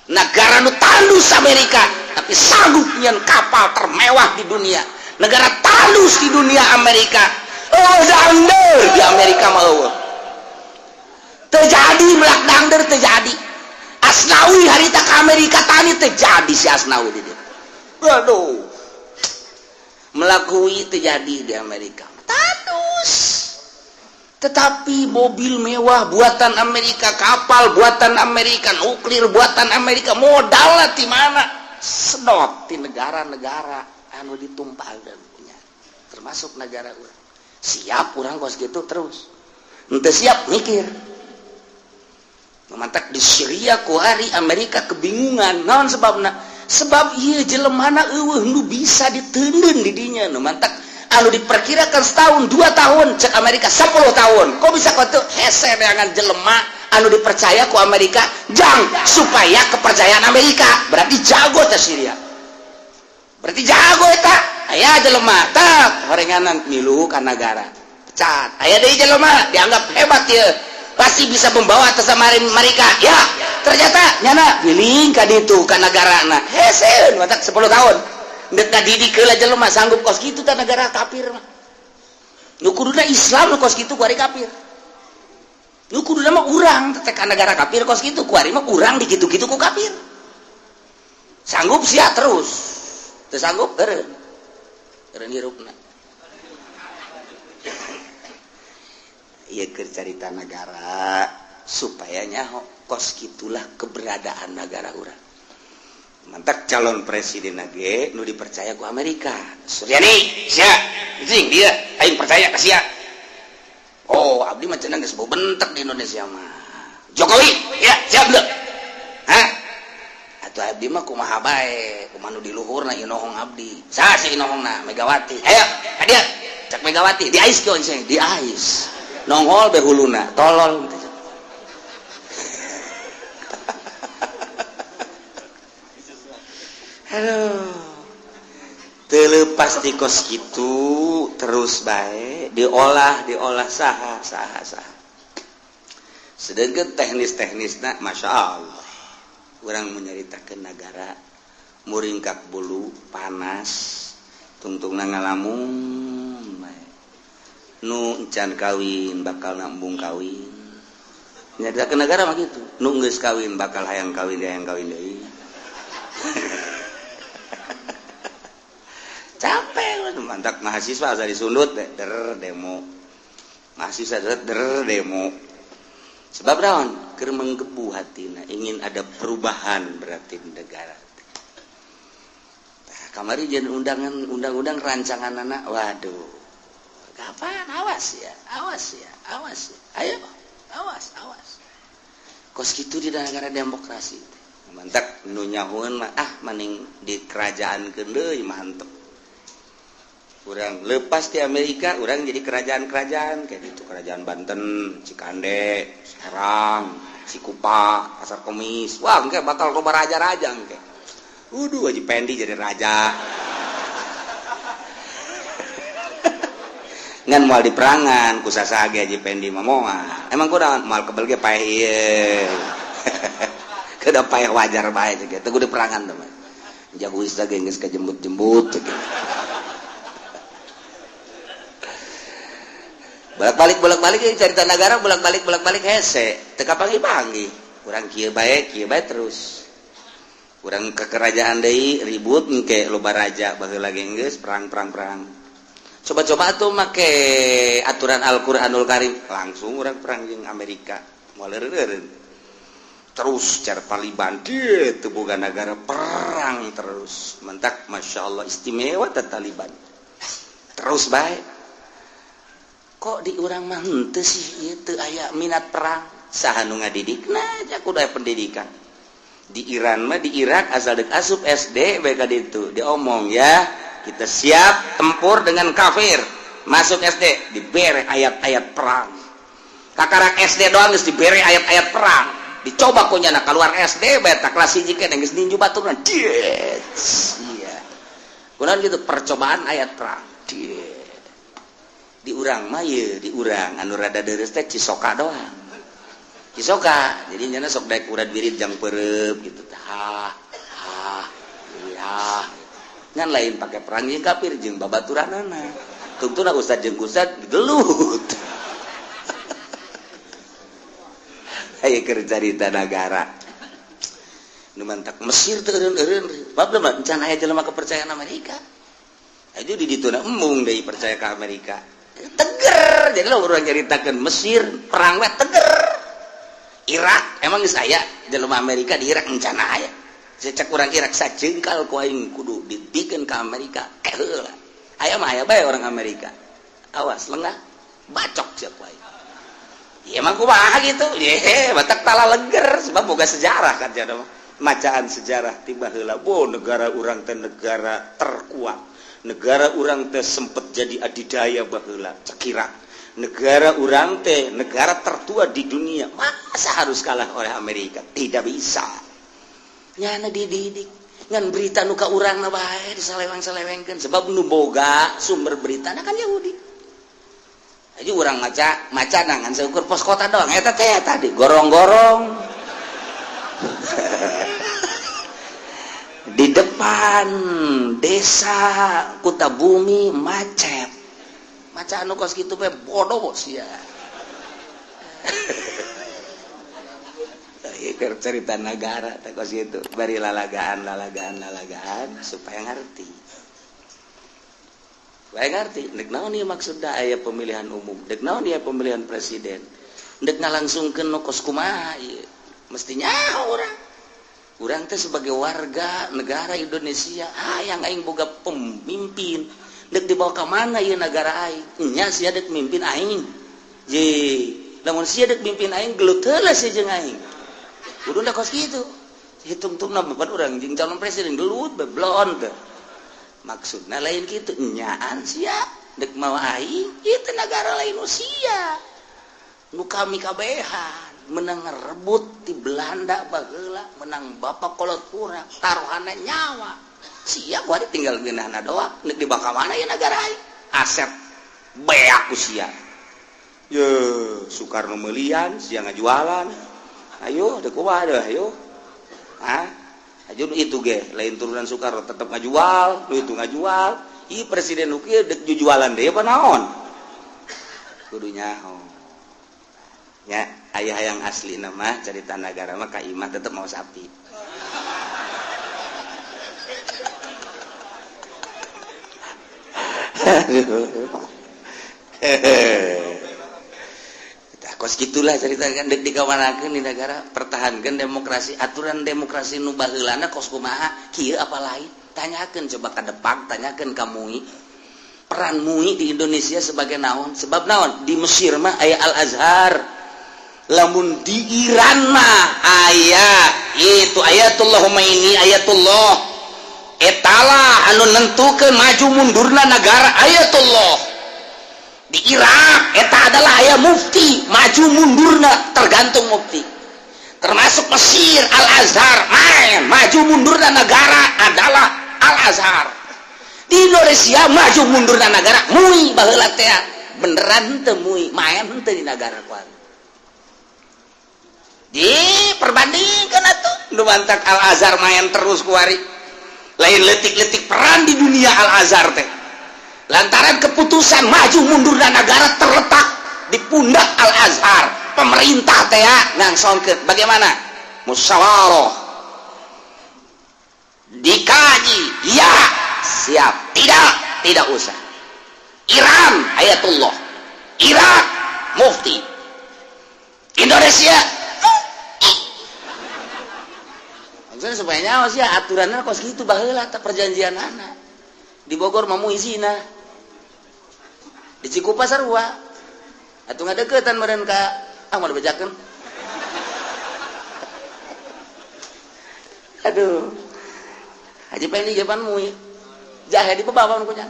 [SPEAKER 2] Negara nu tandus Amerika tapi sanggup nyen kapal termewah di dunia. Negara tandus di dunia Amerika. Dangder di Amerika mah eueuh. Terjadi melak dangder terjadi. Asnawi harita ke Amerika tani terjadi si Asnawi di dia. Waduh. Melakui terjadi di Amerika. Tandus. Tetapi mobil mewah buatan Amerika, kapal buatan Amerika, nuklir buatan Amerika, modal di mana? Sedot di negara-negara anu ditumpahkeun punya. Termasuk negara urang. Siap urang kos gitu terus. Henteu siap mikir. Memantak di Syria ku hari Amerika kebingungan. Naon sebabna? Sebab ieu jelemana eueuh nu bisa diteundeun di dinya. Nu mantak anu diperkirakan setahun 2 tahun cek Amerika 10 tahun. Kok bisa kau tuh hese dengan jelema anu dipercaya ku Amerika jang supaya kepercayaan Amerika berarti jago teh Syria. Berarti jago eta. Aya jelema tak horenganan milu ka negara. Pecat. Aya deui jelema dianggap hebat ieu. Pasti bisa membawa atas Amerika. Ya, ternyata nyana biling ka ditu ka negarana. Hese mantak 10 tahun. Dek didik heula jelema sanggup kos kitu teh negara kafir mah. Nu kuduna Islam nu kos kitu ku ari kafir. Nu kuduna mah urang teh ka negara kafir kos kitu ku ari mah urang dikitu-kitu ku kafir. Sanggup sia terus. Teu sanggup eureun. Eureun hirupna. Ieu keur carita negara supaya nyaho kos kitulah keberadaan negara urang. Mantak calon presiden ge nu dipercaya ku Amerika. Suryani, sia, izing dia, aing percaya ka sia. Oh, abdi mah cenah geus bentek di Indonesia mah. Jokowi, ya, siap deh. Hah? Atuh abdi mah kumaha bae, kumaha nu di luhurna inohong abdi. Saha si inohongna? Megawati. Ayo, hadiah. Cak Megawati, di ais keun sih, di ais. Nongol be huluna, tolol. Aduh, terlepas di kos gitu terus baik diolah saha. Sedangkan teknis-teknisnya masya Allah, orang menyeritakan negara muringkak bulu panas, tungtungna ngalamun, nu encan kawin bakal nambung kawin, menyeritakan negara mah gitu, nu geus kawin bakal hayang kawin deui. Capek mantak mahasiswa dari sundut demo mahasiswa demo sebab naon keur menggebu hatina ingin ada perubahan berarti di negara kamari jeung undang-undang rancangan anak. Waduh. Kapan? Awas ya. Ayo, awas. Kos kitu di negara demokrasi. Mantap nu nyahoeun mah mending di kerajaan-keun deui mantep. Urang lepas di Amerika, urang jadi kerajaan-kerajaan kayak gitu, kerajaan Banten, Cikande, Serang, Cikupa, Pasar Kemis. Wah, engke bakal loba raja-raja engke. Haji Pendi jadi raja. Ngan moal di perangan ku sasage Haji Pendi mah moal. Emang kunaon moal kebel ge paeh ieu. Kada paeh wajar bae gitu. Teu di perangan teh mah. Jago isa ge geus kajembut-jembut gitu. bolak-balik cerita negara bolak-balik hese teu kapanggi-panggi urang kieu bae terus urang ke kerajaan deui ribut engke loba raja baheula ge geus perang coba-coba atuh make aturan Al-Qur'anul Karim langsung urang perang jeung Amerika moal eureun terus car Taliban dieu teu boga negara perang terus mentak masyaallah istimewa teh Taliban terus bae kok di urang mah henteu sih ieu teu aya minat perang saha nu ngadidikna aja kudu aya pendidikan di Iran mah di Irak asal deuk asup SD bae ka ditu diomong ya kita siap tempur dengan kafir masuk SD dibere ayat-ayat perang kakarak SD doang geus dibere ayat-ayat perang dicoba kunyana keluar SD bae ta kelas 1 keneh geus ninju baturna diet sia kunaon gitu percobaan ayat perang diet di urang mah ye di urang anu rada deres teh cisoka doang cisoka jadi nyana sok daek urad wirid jang peureup gitu ngan lain pakai perang jeung kafir jeung babaturanana tuntuna ustad jeung ustad gelut aya keur carita negara nu mantak Mesir teh eureun bablah mah encan aya jelema kepercayaan Amerika aja di dituna embung deui percaya ke Amerika teger jadi lo orang ceritakan Mesir perang wet teger Irak emang saya jelema Amerika di Irak encana aya saya cek orang Irak sajengkal ku aing kudu ditikeun ka Amerika heula aya mah aya bae orang Amerika awas lengah bacok sia ku aing ieu mah kumaha gitu ye batak tala leger sebab boga sejarah kan cenah macaan sejarah tiba heula negara urang teh negara terkuat negara urang teh sempet jadi adidaya baheula cekira negara urang teh negara tertua di dunia masa harus kalah oleh Amerika tidak bisa nyana dididik ngan berita nu ka urang na bae disaleweng-salewengkeun sebab nu boga sumber berita kan Yahudi aja urang maca nangan seukur pos kota doang eta teh tadi gorong-gorong di depan desa Kutabumi macet maca anu kos kitu bae bodoh bos ya ieu cerita negara teh kos kitu bari lalagaan supaya ngerti dek naon ieu maksudna aya pemilihan umum dek naon ieu pemilihan presiden dek ngalangsungkeun nu kos kumaha ieu mesti nyaho urang teh sebagai warga negara Indonesia hayang aing boga pemimpin dek dibawa ka mana ieu negara aing nya sia dek mimpin aing je lamun sia dek mimpin aing gelut heula sia jeung aing kudu da kos kitu hitung-hitungna beban urang jeung calon presiden gelut beblon teh maksudna lain kitu nyaan sia dek mawa aing ieu teh negara lain sia nu kami kabehan menang rebut di Belanda bageula menang bapak kolot kurang taruhanna nyawa sia gua tinggal geunahna doang nek dibaka mana ya negara aing aset beak ku sia ye Soekarno mealian sia ngajualan ayo dek kumaha deh ayo aja itu ge lain turunan Soekarno tetep ngajual nu itu ngajual ieu presiden nu kieu dek jujualan deui apa naon kudu nyaho ya ayah yang asli nama cerita negara mah ka imah tetep mau sapi kos gitulah cerita kan dek dikawanakeun di negara pertahankan demokrasi aturan demokrasi nu baheulana kos kumaha kieu apa lain tanyakan coba ke Depak, tanyakan ka MUI peran MUI di Indonesia sebagai naon, sebab naon di Mesir mah aya Al Azhar, lamun di Iran mah aya itu ayatullah Khomeini, ayatullah etala anu nentukeun maju mundurna negara ayatullah. Di Irak eta adalah aya mufti maju mundurna tergantung mufti, termasuk Mesir Al Azhar main maju mundurna negara adalah Al Azhar. Di Indonesia maju mundurna negara MUI baheula teh beneran teu MUI main teu di negara kuat. Di perbandingkeun atuh nu mantak Al Azhar main terus kuari lain letik-letik peran di dunia Al Azhar teh lantaran keputusan maju mundurna negara terletak di pundak Al Azhar. Pemerintah teh ngangsongkeun bagaimana musyawarah dikaji, ya siap, tidak usah. Iran ayatullah, Irak mufti, Indonesia maksudnya supaya nyawa sih aturannya kos gitu baheula tak perjanjian anak di Bogor mamu izina di Cikupa sarua atuh ngadeukeutan meureun ka mau dibejakeun. Aduh Haji Pendi japan MUI jahe di pebawan kunya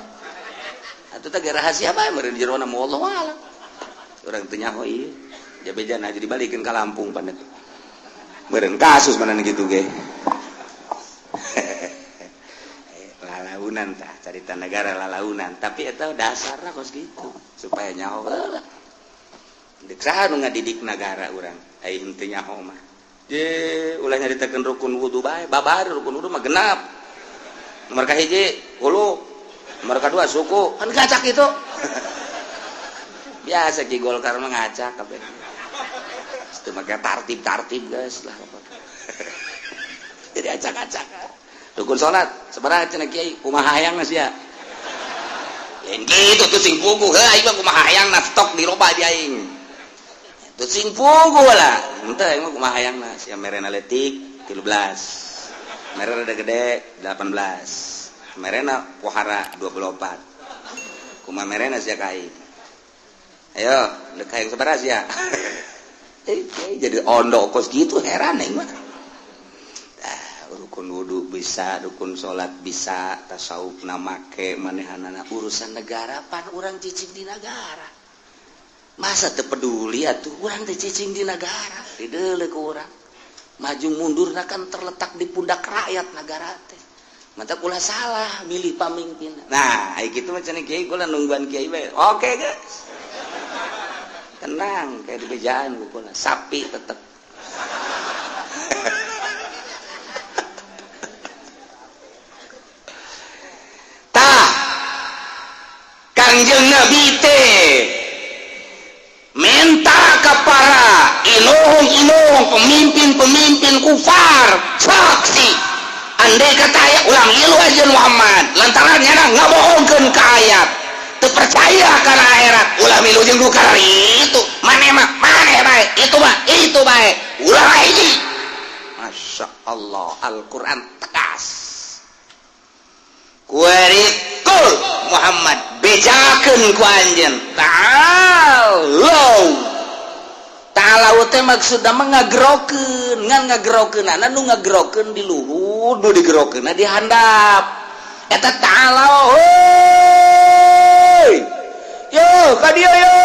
[SPEAKER 2] atuh teh rahasia bae meureun jeroana mu Allah alam urang teu nyaho ieu jabejan aja dibalikeun ka Lampung panet meureun kasus mana gitu ge. Lalaunan tah carita negara lalaunan tapi eta dasarna kos gitu supaya nyaho heula deuk saha nu ngadidik negara urang ai henteu nyaho mah je ulah nyaritakeun rukun wudu bae babari rukun wudu mah genap nomor kahiji hulu nomor kadua suku kan ngacak itu biasa Ki Golkar mah ngacak kabeh itu make tartib guys lah jadi acak-acak rukun salat sabaraha cenah Kiai kumaha hayangna sia lain kitu tuh sing puguh heuh mah kumaha hayangna stok di loba di aing tuh sing puguh lah henteu aing mah kumaha hayangna sia merena letik 13 merena rada gede 18 merena pohara 24 kumaha merena sia ka aing ayo deuk hayang sabaraha sia jadi ondok kos gitu heran aing mah. Rukun wudu bisa, rukun salat bisa, tasawuf na make manehanana urusan negara pan urang cicing di negara. Masa teu peduli atuh urang teh cicing di negara, dideuleu ku urang. Maju mundurna kan terletak di pundak rakyat negara teh. Mata kula salah milih pamimpin. Nah, ai kitu mah cenah Kiai kula nungguan Kiai bae. Oke, guys. Tenang, kayak di bejaan kula. Sapi tetep. Kanjeng Nabi teh minta kepada inuh pemimpin kufar saksi andai kata ya ulang ilu aja Muhammad lantaran nyana ngabohongkeun ka ayat teu percaya kana akhirat ulah milu jeung dukar itu mane bae itu bae ulah hiji. Masya Allah Al-Quran tegas kuarikul Muhammad bejakeun ku anjeun ta'alau teh maksudna mah ngagerokeun ngan ngagerokeunana nu ngagerokeun di luhur nu digerokeunna di handap eta ta'alau heuy yo ka dieu yo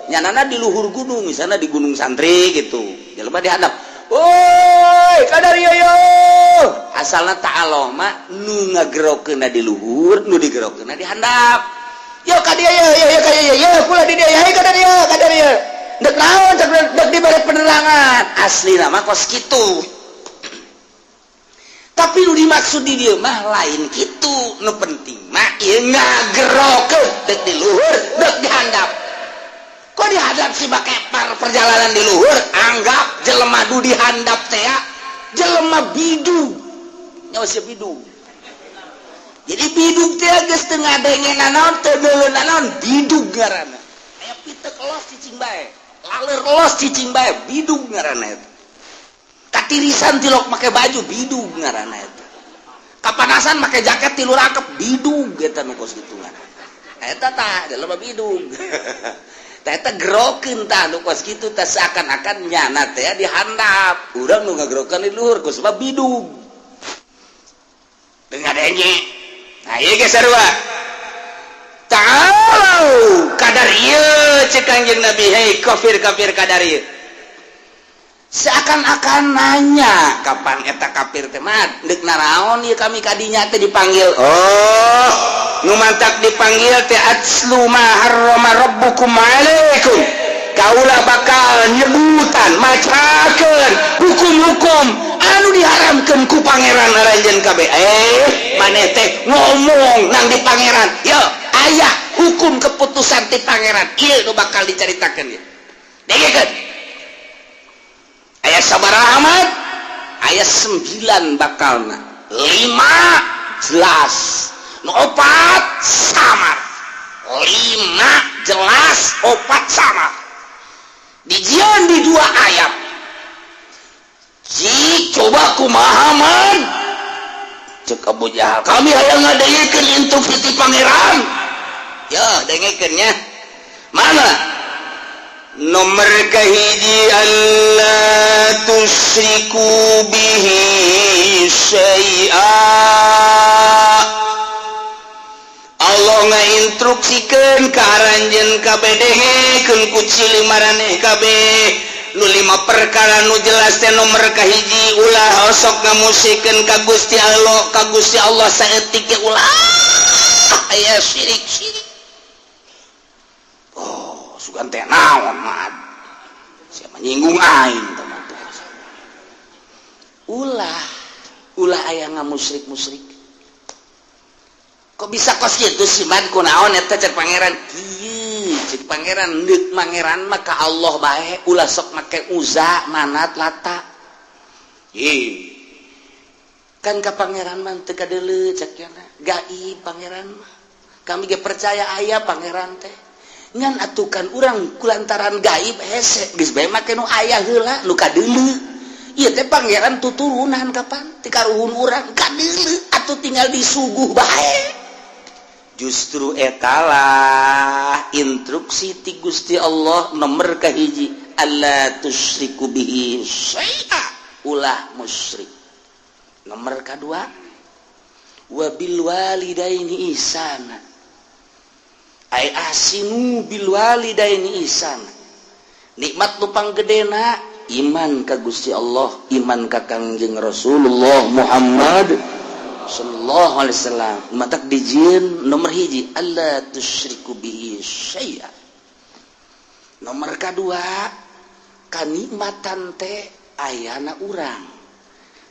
[SPEAKER 2] nyanana di luhur gunung misalnya di Gunung Santri gitu jelema di handap woi kadari yo asalna ta'ala mah nu ngagerokeunna di luhur nu digerokeunna di handap yo ka dieu yo kula di dieu hayu kadari yo dek naon dek dibere penerangan aslina mah kos kitu tapi nu dimaksud di dieu mah lain kitu nu penting mah ieu ngagerokeun dek di luhur dek di handap. Kok dihadap si make perjalanan di luhur anggap jelema du di handap teh jelema bidu nyawa si bidu jadi bidug teh geus teu ngadengen naon teu deuleuh naon bidug ngaranna aya pitek los cicing bae laleur los cicing bae bidug ngaranna eta katirisan tilok make baju bidug ngaranna eta kapanasan make jaket tilu rakep bidug eta nu kos kitu kan eta tah dalam bidug tah eta gerokeun tah nu kos kitu tah seakan-akan nyana teh dihandap urang nu ngagerokeun di luhur ku sebab bidug dengan denye nah ieu ge sarua ta'alau kadar ieu cek Kanjeng Nabi hei kafir-kafir kadar ieu seakan-akan nanya kapan eta kafir teh mah deuk naraon ieu kami kadinya teh dipanggil oh nu mantak dipanggil teh atslu ma harrama rabbukum alaikum kaula bakal nyebutan macakeun hukum-hukum anu diharamkeun ku pangeran aranjeun kabeh maneh teh ngomong nang di pangeran yo aya hukum keputusan ti pangeran ieu nu bakal dicaritakeun ieu dengekeun ayat sabaraha Ahmad ayat 9 bakalna 5 jelas nu 4 samar 5 jelas 4 samar dijieun di 2 ayat si coba kumaha man cek Abu Jahal kami hayang ngadeyekeun instruksi ti pangeran ya dengekeun nya mana nomor kahiji Allah tusyriku bihi syai'a Allah ngainstruksikeun ka aranjeun kabeh dengekeun ku cili maraneh kabeh nu 5 perkara nu jelas teh nomor kahiji ulah sok ngamusikeun ka Gusti Allah saeutik ge ulah aya syirik sugan teh naon mah sia menyinggung aing teman-teman ulah aya ngamusyrik kok bisa kos kitu sih man kunaon eta cek pangeran kieu cek pangeran deuk pangeran mah ka Allah bae ulah sok make Uzza Manat Lata kan ka pangeran mah teu kadeuleu cek yana gaib pangeran mah kami ge percaya aya pangeran teh ngan atukan urang kulantaran gaib hese geus bae make nu aya heula nu kadeuleu ieu teh pangeran tuturunan kapan ti karuhun urang kadeuleu atuh tinggal disuguh bae justru etalah instruksi ti Gusti Allah nomor kahiji alla tusyriku bihi syai'a ulah musyrik nomor kadua wa bil walidaini ihsana ay ahsinu bil walidaini ihsan nikmat nu panggedena iman ka Gusti Allah iman ka Kangjeng Rasulullah Muhammad sallallahu alaihi wasallam matak dijieun nomor hiji alla tusyriku bihi syai'a nomor kadua kanikmatan teh ayana urang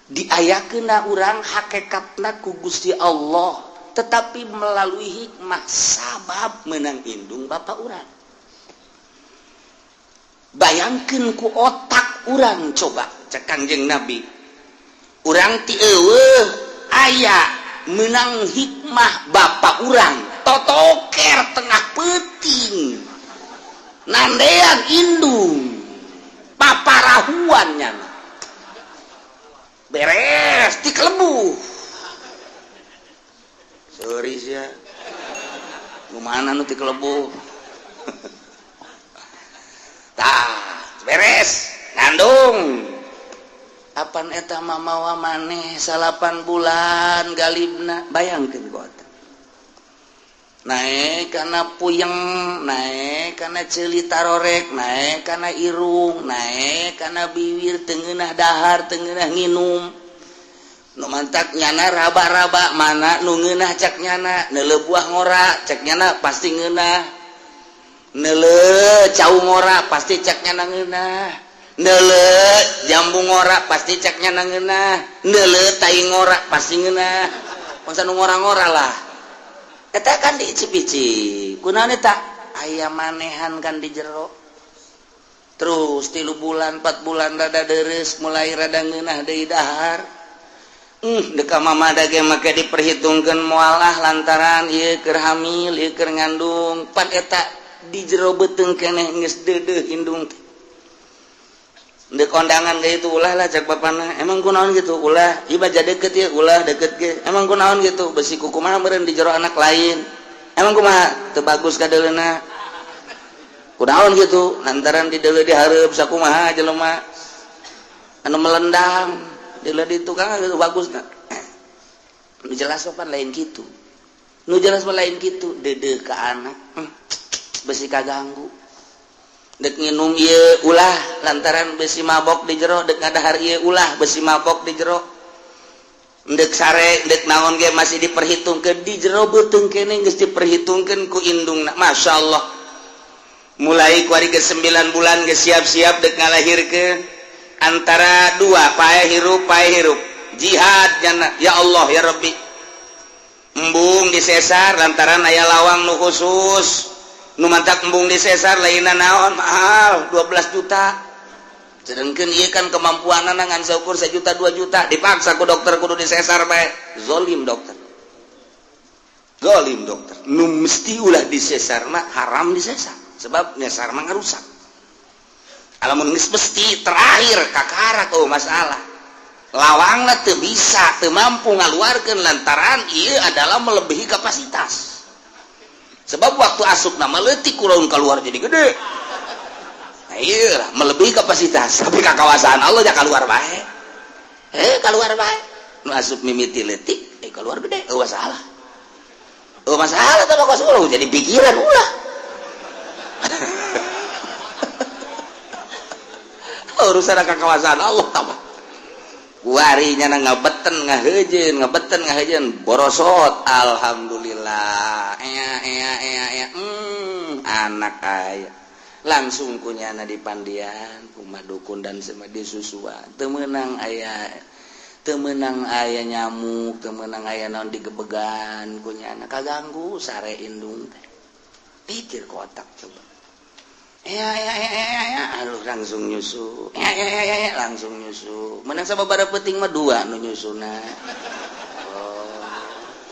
[SPEAKER 2] diayakeunna urang hakikatna ku Gusti Allah tetapi melalui hikmah sabab menang indung bapak urang bayangkeun ku otak urang coba cek Kangjeng Nabi urang ti eueuh aya menang hikmah bapak urang totoker tengah peuting nandean indung paparahuannya beres ti kelebu sorry sia gimana nu ti kelebu tah beres ngandung apan eta mamawa maneh 8 bulan galibna bayangkeun kota naik kana puyeng naik kana ceuli tarorek naik kana irung naik kana bibir teu ngeunah dahar teu ngeunah nginum nu mantak nyana raba-raba mana nu ngeunah cak nyana neuleuh buah ngora cak nyana pasti ngeunah neuleuh cau ngora pasti cak nyana ngeunah neuleuh jambu ngora pasti cak nyana ngeunah neuleuh tai ngora pasti ngeunah pangsa nu ngora-ngora lah eta kan diicip-icip kunaon eta aya manehan kan di jero terus 3 bulan 4 bulan rada deres mulai rada ngeunah deui dahar deka mamada ge make diperhitungkeun moalah lantaran ieu keur hamil ieu keur ngandung pan eta di jero beuteung keneh geus deudeuh indung Dek kondangan kayak itu ulah lah cak bapana. Emang kunaon gitu ulah ibadah deket ya ulah deket ge. Emang kunaon gitu besi kuku mah meureun di jero anak lain. Emang kumaha teu bagus kadeulena. Kunaon gitu lantaran di deuleu dihareup sakumaha jelema anu melendang deuleu di tukang gitu bagusna. Nu jelas sopan lain gitu. Nu jelas mah lain gitu deudeuh ka anak. Besi kaganggu. Dek nginum ieu ulah lantaran besi mabok di jero dek ngadahar ieu ulah besi mabok di jero dek sare dek naon ge masih diperhitungkeun di jero beuteung kene geus diperhitungkeun ku indungna masyaallah mulai ku ari ke 9 bulan geus siap-siap dek ngalahirkeun antara dua pae hirup jihad jana ya Allah ya Rabbi embung disesar lantaran aya lawang nu khusus nu mantak embung disesar lainna naon mahal 12 juta sedangkan ieu kan kemampuanna ngan saukur 1 juta 2 juta dipaksa ku dokter kudu disesar bae zolim dokter nu mesti ulah disesar mah haram disesar sebab nyesar mah ngarusak alamun geus mesti terakhir kakara tuh masalah lawangna teu bisa teu mampu ngaluarkeun lantaran ieu adalah melebihi kapasitas sebab waktu asup nama leutik kulaun keluar jadi gede nah iya melebihi kapasitas tapi kakawasan Allah ya keluar baik keluar baik nu asup mimiti leutik keluar gede masalah masalah tapi kok suruh jadi pikiran ulah urusan kakawasan Allah tambah warinya ngabeten ngahejeun borosot alhamdulillah anak aya langsung kunyana dipandian kumaha dukun dan semedi susuan teu meunang aya nyamuk teu meunang aya naon digebegan kunyana kaganggu sare indung teh pikir kotak coba aduh langsung nyusu langsung nyusu menang sababaraha peuting mah 2 nu nyusuna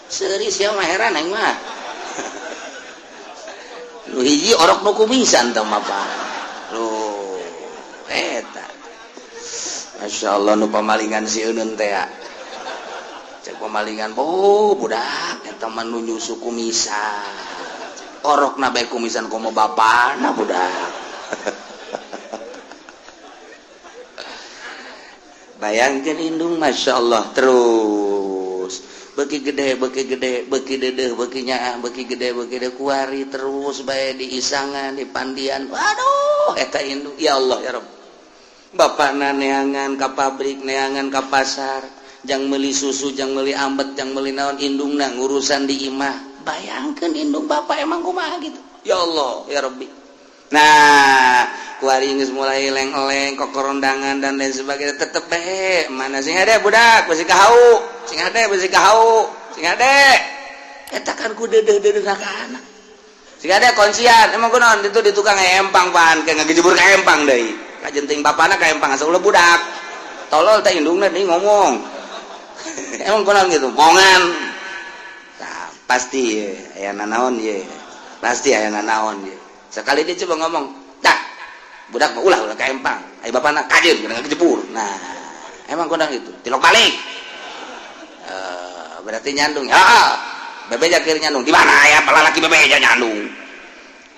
[SPEAKER 2] seuris ya mah heran aing mah nu hiji orok nu kumisan teh mah Pak eta masyaallah nu pamalingan si euneun teh ya cek pamalingan budak eta mah nu nyusu kumisan orok na bae kumisan komo bapana budak bayangkeun indung masyaallah terus beki gede beki nyaah beki gede kuari terus bae diisangan dipandian waduh eta indung ya Allah ya Rabb bapana neangan ka pabrik neangan ka pasar jang meuli susu jang meuli ambet jang meuli naon indungna ngurusan di imah bayangkan indung bapak emang kumaha gitu ya Allah ya Rabbi nah kuari geus mulai leng-leng kokorondangan dan lain sebagainya tetep mana sing hade budak besi kahau sing hade eta kan ku deudeuh ka anak sing hade konsian emang kunaon itu di tukang empang pan kayak ngagejebur ka empang deui kajenting bapana ka empang asa ulah budak tolol teh indungna deui ngomong emang kunaon gitu bongan pasti aya nanaon ye pasti aya nanaon ye sekali dia coba ngomong dah budak mah ulah ka empang aya bapana kajeun kena kejebur nah emang kondang itu tilok balik berarti nyandung ya bebeja keur nyandung di mana aya palalaki bebeja nyandung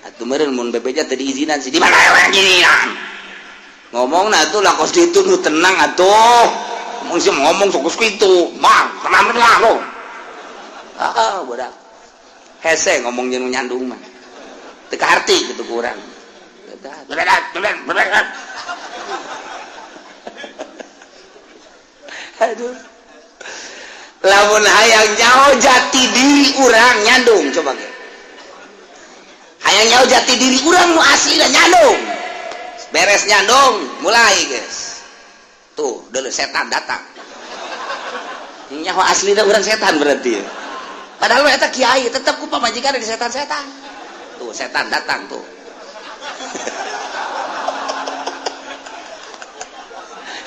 [SPEAKER 2] atuh meureun mun bebeja teu diizinan sih di mana aya nginian ngomongna atuh lakos ditu nu tenang atuh ngomong sok kitu mah tenang lo budak hese ngomong jeung nyandung mah teu kaharti kitu ku urang aduh lamun hayang nyaho jati diri urang nyandung coba ge hayang nyaho jati diri urang nu asli nyandung beres nyandung mulai guys tuh deuleu setan datang nyaho asli da urang setan berarti padahal eta kiai tetap ku pamajikan di setan-setan tuh setan datang tuh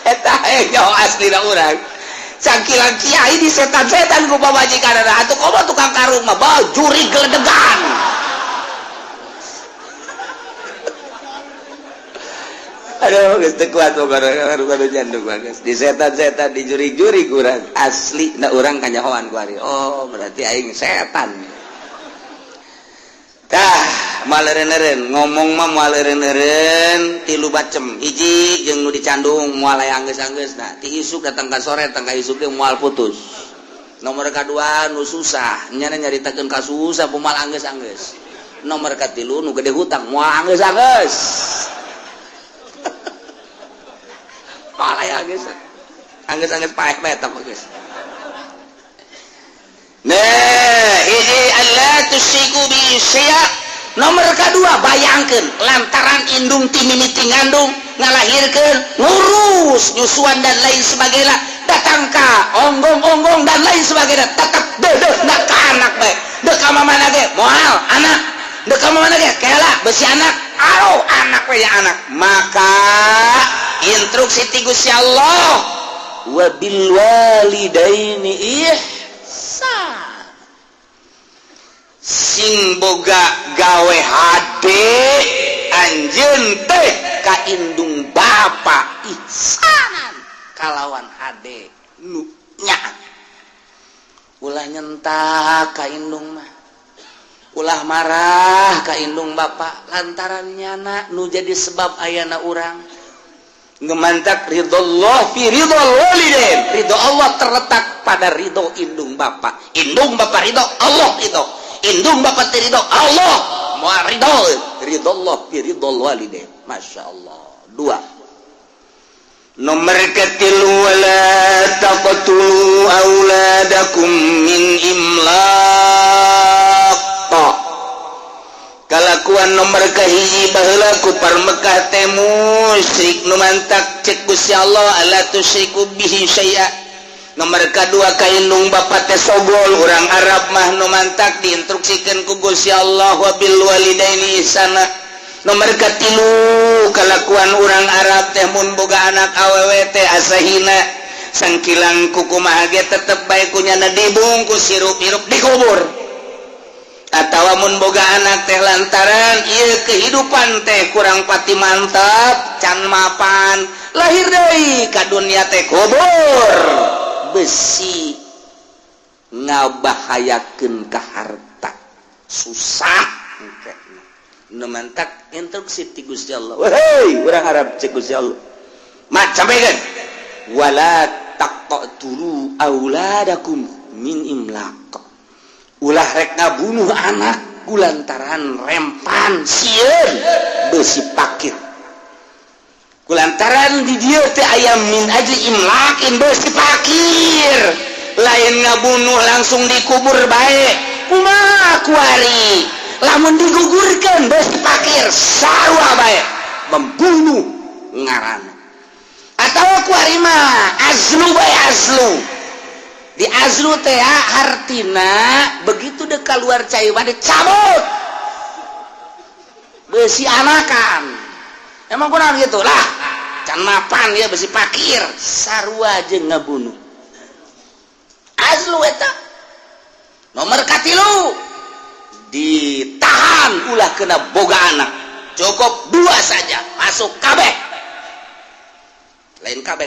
[SPEAKER 2] eta nyaho asli da urang sakilang kiai di setan-setan ku pamajikan atuh komo tukang karung mah juri geledegan Aduh, geus teu kuat pokona karo janduk geus. Di setan-setan di juri-juri kurang asli da urang kanyahoan ku ari. Oh, berarti aing setan. Tah, maleureun-eureun ngomong mah maleureun-eureun tilu bacem. Hiji jeung nu dicandung moal aya anggeus-anggeusna. Ti isuk datang ka sore tang ka isuk ge moal putus. Nomor kadua nu susah, nya nyaritakeun ka susah moal anggeus-anggeus. Nomor katilu nu gede hutang moal anggeus-anggeus. Malah ya guys, angges paeh beta guys. Nah, ini Allah tusiku bi syai'. Nomor kedua bayangkeun lantaran indung ti mimiti ngandung ngalahirkeun ngurus nyusuan dan lain sebagainya datang ka onggong-onggong dan lain sebagainya tetap deudeuh na ka anak bae. Deu ka mana ge moal anak. Deu ka mana ge kela besi anak. Aro anak we anak. Maka instruksi ti Gusti Allah wa bil walidaini ihsan. Sing boga gawe hade anjeun teh ka indung bapa ihsanan kalawan hade nu nya. Ulah nyentak ka indung mah. Ulah marah ka indung bapa lantaran nyana nu jadi sebab ayana urang ngemantak ridho Allah fi ridho walidain. Ridho Allah terletak pada ridho indung bapa. Indung bapa ridho, Allah ridho. Indung bapa ridho, Allah moal ridho. Ridho Allah fi ridho walidain. Masya Allah. Dua. Nomor ketilu wala taqtulu auladakum min imlaq. Kalakuan nomor kahiji baheula ku parmekah teh musyrik nu mantak cek Gusti Allah alla tusyriku bihi syai'a. Nomor kadua ka indung bapa teh sogol urang Arab mah nu mantak diinstruksikeun ku Gusti Allah wa bil walidaini ihsana. Nomor katilu kalakuan urang Arab teh mun boga anak awewe teh asahina sangkilang kukumaha ge tetep bae kunyana dibungkus sirup-irup dikubur. Atawa mun boga anak teh lantaran ieu kehidupan teh kurang pati mantap can mapan lahir deui ka dunia teh kubur besi ngabahayakeun ka harta susah nu mantak instruksi ti Gusti Allah. Wahai urang Arab cek Gusti Allah mat sampaikeun wala taqtulu auladakum min imlaq. Ulah rek ngabunuh anak kulantaran rempan sieun besi pakir. Kulantaran di dieu teh aya min ajli imlakin besi pakir. Lain ngabunuh langsung dikubur bae. Kumaha kuari? Lamun digugurkeun besi pakir sarua bae membunuh ngaranna. Atawa kuari mah azlu bae azlu. Di azlu teh artina begitu dek keluar cai bade cabut besi anakan. Emang kurang gitu lah can mapan ya besi pakir sarua jeung ngabunuh azlu eta. Nomor katilu ditahan ulah kena boga anak cukup 2 saja masuk kabeh lain kabeh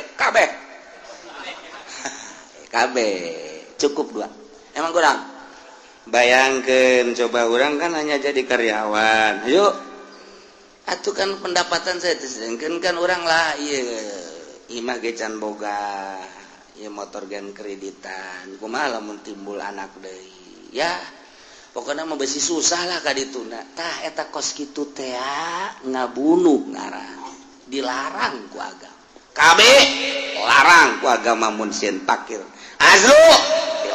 [SPEAKER 2] cukup 2. Emang kurang? Bayangkan coba orang kan hanya jadi karyawan. Ayo, atuh kan pendapatan saya kan orang lah iya imah ge can boga ieu motor gen kreditan kumaha lamun timbul anak deui ya pokoknya mah besi susah lah ka dituna tah eta kos kitu teh ngabunuh ngaran dilarang ku agama kabeh larang ku agama mun sieun pakir azlu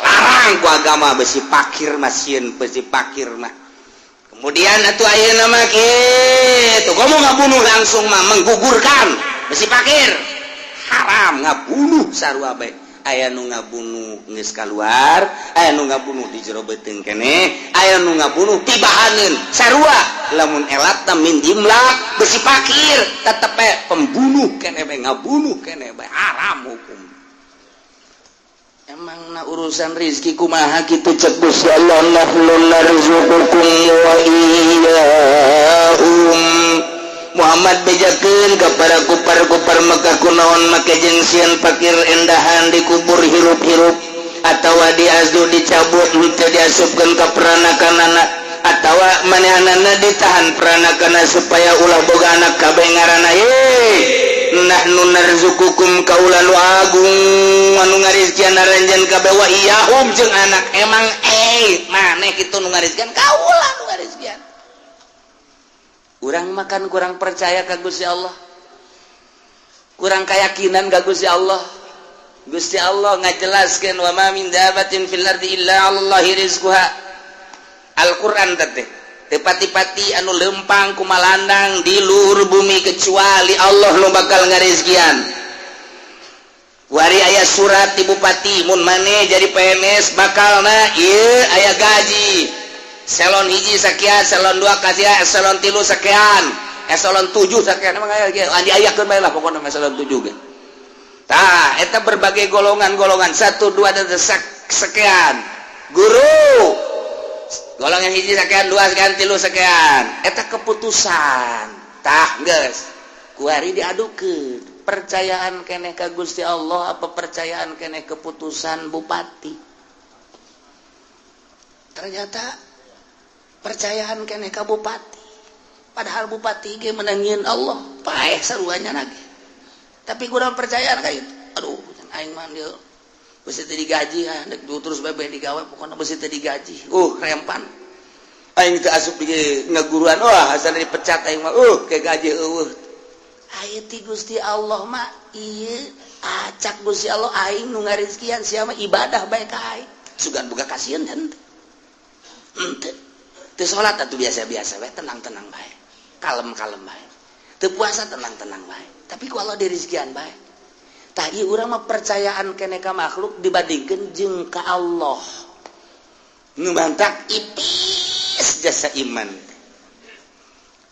[SPEAKER 2] dilarang ku agama besi pakir mah sieun besi pakir mah. Kemudian atuh ayeuna mah kitu komo ngabunuh langsung mah menggugurkan besi pakir haram ngabunuh sarua bae. Aya nu ngabunuh geus kaluar, aya nu ngabunuh di jero beuteung keneh, aya nu ngabunuh tibahaneun sarua lamun elatna min imlaq besi pakir tetep pembunuh keneh bae ngabunuh keneh bae haram hukum. Emang na urusan rizki kumaha kitu cek Gusti Allah nahnu narzuqukum wa iyyahum Muhammad bejakeun ka para kupar-kupar Mekah kunaon make jengsian fakir endahan dikubur hirup-hirup atawa diasdu dicabut henteu diasupkeun ka peranakanana atawa manehanana ditahan peranakana supaya ulah boga anak kabeh ngaranna nahnu narzukukum kaula nu agung anu ngarizkian naranjeun kabeh wa iyahum jeung anak emang maneh kitu nu ngarizkian kaula nu ngarizkian kurang makan kurang percaya ka Gusti Allah kurang keyakinan ka Gusti Allah Gusti Allah ngajelaskeun wa ma min dabatin fil ardi illa 'alallahi rizquha Al-Qur'an teh tepati-pati anu lempang kumalandang di luhur bumi kecuali Allah nu bakal ngarizkian wari aya surat ti bupati mun maneh jadi PNS bakalna ieu aya gaji Eselon hiji sekian, eselon 2 sekian, eselon 3 sekian, eselon 7 sekian. Emang aya ge diayakeun bae lah pokona eselon 7 ge. Tah, eta berbagai golongan-golongan 1 2 dan sekian. Guru golongan hiji sekian, 2 sekian, 3 sekian. Eta keputusan. Tah, geus. Kuari diadukeun. Percayaan keneh ka Gusti Allah apa percayaan keneh keputusan bupati? Ternyata percayaan kene ka bupati padahal bupati ge menangieun Allah paeh saruanya lagi tapi kurang percayaan ka itu aduh aing mah dieu beusi teu digaji dek terus bebe digawe pokona beusi teu digaji rempan aing teu asup di ngaguruan asal dipecat aing mah ke gaji eueuh aya ti Gusti Allah mah ieu acak Gusti Allah aing nu ngarizkian sia mah ibadah bae ka aing sugan boga kasieun henteu teu salat atuh biasa-biasa bae tenang-tenang bae kalem-kalem bae teu puasa tenang-tenang bae tapi ku Allah dirizkian bae tah ieu urang mah percayaan keneh ka makhluk dibandingkeun jeung ka Allah nu mantak ipis jasa iman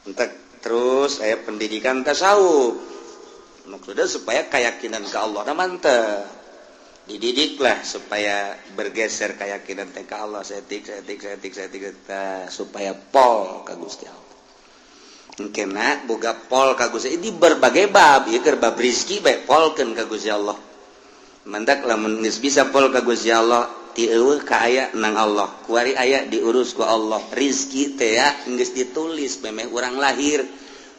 [SPEAKER 2] entek terus aya pendidikan tasawuf maksudnya supaya keyakinan ka Allah na mantep dididiklah supaya bergeser keyakinan teh ka Allah setik supaya pol ka Gusti Allah. Engkena boga pol ka Gusti di berbagai bab ieu keur bab rezeki bae polkeun ka Gusti Allah. Mandak lamun geus bisa pol ka Gusti Allah ti eueuh ka aya nang Allah. Kuari aya diurus ku Allah. Rezeki teh ya geus ditulis memeh urang lahir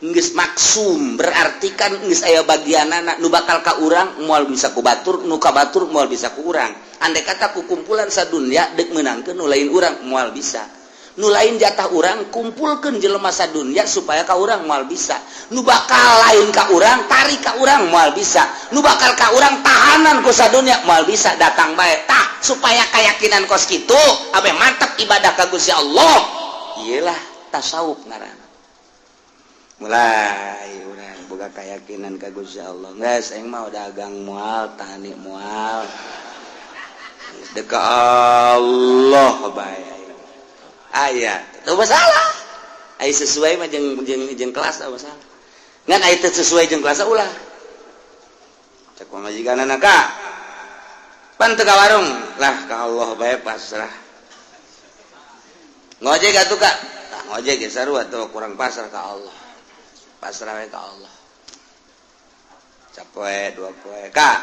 [SPEAKER 2] geus maksum berarti kan geus aya bagianana nu bakal ka urang moal bisa ku batur nu ka batur moal bisa ku urang andai kata ku kumpulan sadunya deuk meunangkeun nu lain urang moal bisa nu lain jatah urang kumpulkeun jelema sadunya supaya ka urang moal bisa nu bakal lain ka urang tarik ka urang moal bisa nu bakal ka urang tahanan ku sadunya moal bisa datang bae tah supaya keyakinan kos kitu abe mantap ibadah ka Gusti Allah iyalah tasawuf ngaranna mulai urang boga keyakinan ka Gusti Allah geus aing mah dagang moal tani moal geus ka Allah bae aya teu masalah aya sesuai mah jeung kelas teu masalah ngan aya teu sesuai jeung kelas ulah cek majikanana ka pan teu ka warung lah ka Allah bae pasrah ngojek atuh ka ngojek ge sarua atuh kurang pasrah ka Allah pasrah ka Allah capoe dua poe kak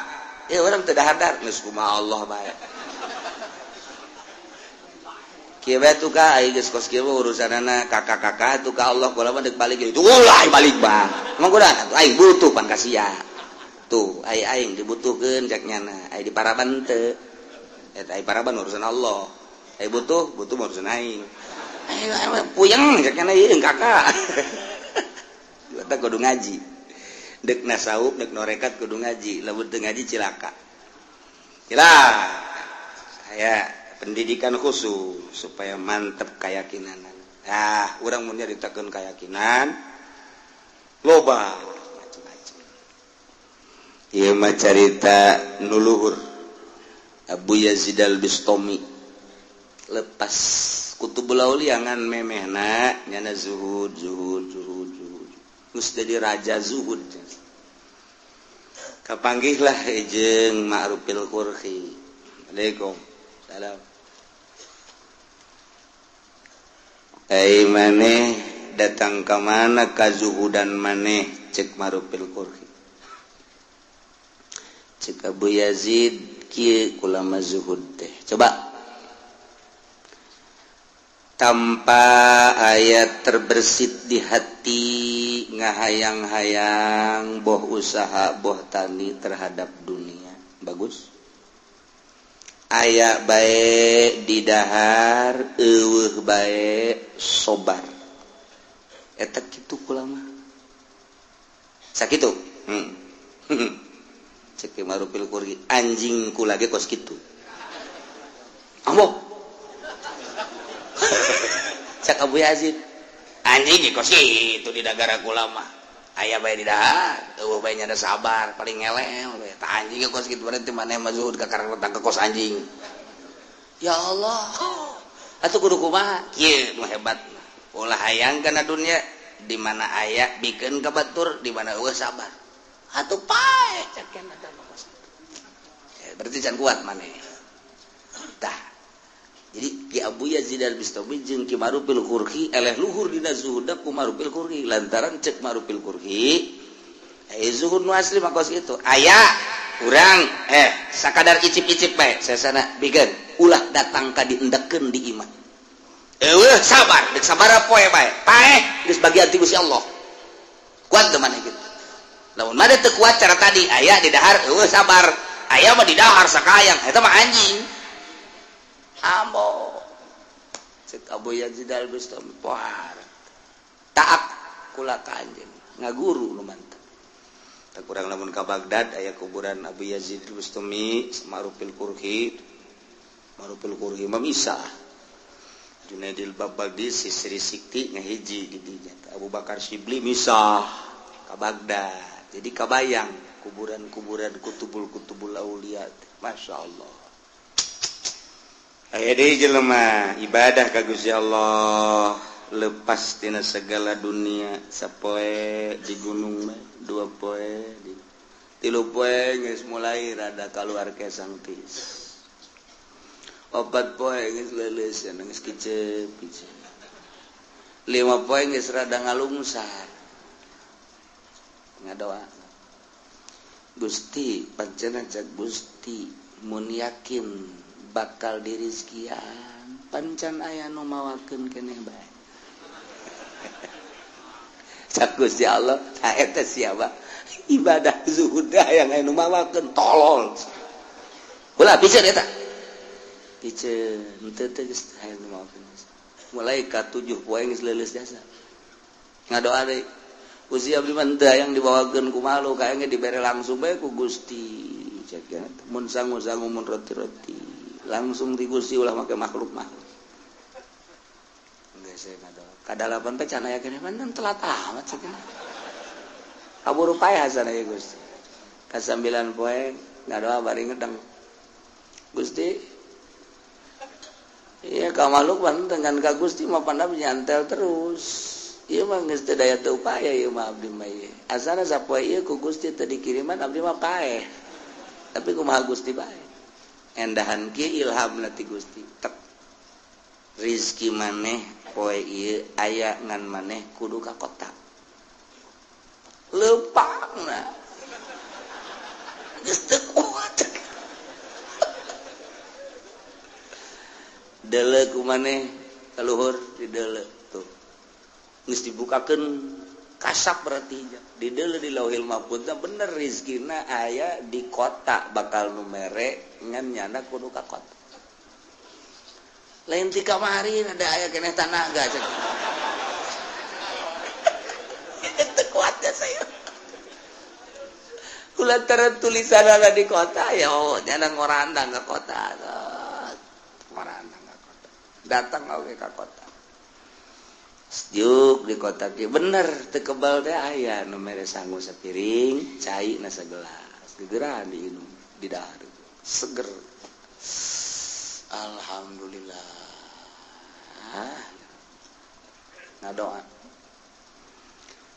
[SPEAKER 2] ya orang teu dahar geus kumaha Allah bae kieu bae tuh ka aya geus kos kieu urusanana kakak-kakak tuh ka Allah kula mah deuk balik itu ulah balik bang emang kumaha aing butuh pan kasia tuh aing dibutuhkeun cak nyana aya di paraban teu eta aya paraban urusan Allah aya butuh urusan aing puyeng cak nyana ieu kakak kita kudu ngaji dek nasawuf dek norekat kudu ngaji lamun teu ngaji cilaka saya pendidikan khusus supaya mantep keyakinan urang mun nyaritakeun keyakinan loba macam-macam ieu mah carita nu luhur Abu Yazid al-Bistami lepas kutubul aulia ngan memehna nyana zuhud terus jadi raja zuhud kapanggihlah jeung Ma'rufil Qurhi Assalamualaikum salam ai maneh datang ke mana ka zuhudan maneh cek Marupil Qurhi cek Abu Yazid kieu ulama zuhud teh coba tanpa ayat terbersit di hati ngahayang-hayang boh usaha boh tani terhadap dunia bagus aya bae di dahar eueuh bae sobar eta kitu kulama sakitu cek Marupil Qurhi anjing kula ge kos kitu ambo cak Abu Yazid anjing ge kos kitu di negara kulama aya bae di dahar eueuh bae nyada sabar paling ngelel we tah anjing ge kos kitu berarti maneh mah zuhud ka karang datang ke kos anjing ya Allah atuh kudu kumaha kieu nu hebat ulah hayang kana dunya di mana aya bikeun ka batur di mana eueuh sabar atuh pae cakeun ada kos berarti can kuat maneh tah jadi Ki Abu Yazid al-Bistami jeung Ki Marupil Qurhi eleh luhur dina zuhud ku Marupil Qurhi lantaran cek Marupil Qurhi zuhud nu asli mah kos kitu aya urang sakadar icip-icip bae sasana bikeun ulah datang ka diendekeun di imah eueuh sabar dek sabaraha poe bae paeh geus bagian ti Gusti Allah kuat teu maneh kitu lamun mah teu kuat cara tadi aya di dahar eueuh sabar aya mah di dahar sakayang eta mah anjing ambo cek Abu Yazid al-Bistami pohar taat kula ka anjeun ngaguru nu mantap tak kurang lamun ka Baghdad aya kuburan Abu Yazid al-Bistami Marupil Qurhi mah misah Junaidil Babagdi Sisri Sikti ngahiji di dinya Abu Bakar Shibli misah ka Baghdad jadi kabayang kuburan-kuburan kutubul aulia Masya Allah aya deui jelema ibadah ka Gusti Allah lepas tina segala dunia sapoe di gunung dua poe di tilu poe geus mulai rada kaluar kesang tis opat poe geus leuleus geus kicep lima poe geus rada ngalungsar ngadoa Gusti pancena cak Gusti mun yakin bakal dirizkian pancan aya nu mawakeun keneh bae cak Gusti Allah ta eta siapa ibadah zuhud yang aya nu mawakeun tolol ulah piceun eta piceun teu geus aya nu mawakeun mulai ka 7 poe geus leuleus jasa ngadoa deui Gusti abdi mah teu hayang dibawakeun ku malu kaenge dibere langsung bae ku Gusti cek mun sangu-sangu mun roti-roti langsung di Gusti ulah make makhluk geus saya ngadoa kadalapan teh can aya keneh pan telat amat sakeuna kaburu pae hasan aya Gusti ka 9 poe ngadoa bari ngedeng Gusti iya ka makhluk pan dengan ka Gusti mah pandap nyantel terus ieu mah geus teu daya teu upaya ieu mah abdi mah ieu asana sapoe ieu ku Gusti teu dikiriman abdi mah pae tapi kumaha Gusti bae endahan ki ilham ti Gusti tek rizki maneh poe ieu aya ngan maneh kudu ka kota leupangna geus teu kuat deuleu ku maneh ka luhur di deuleu tuh geus dibukakeun kasap berarti di deuleu di Lauhil Mahfuz bener rizkina aya di kota bakal nu mere ngan nyana kudu ka kota lain ti kamari ada aya keneh tanaga cek itu kuatnya saya kulantaran tulisanana di kota ya nyana ngorandang ka kota ngorandang ka kota datang oge ka kota juk di kota ki bener teu kebal teh aya nu mere sangu sapiring cai na sagelas gegeran diinum di dahar seger alhamdulillah ngadoa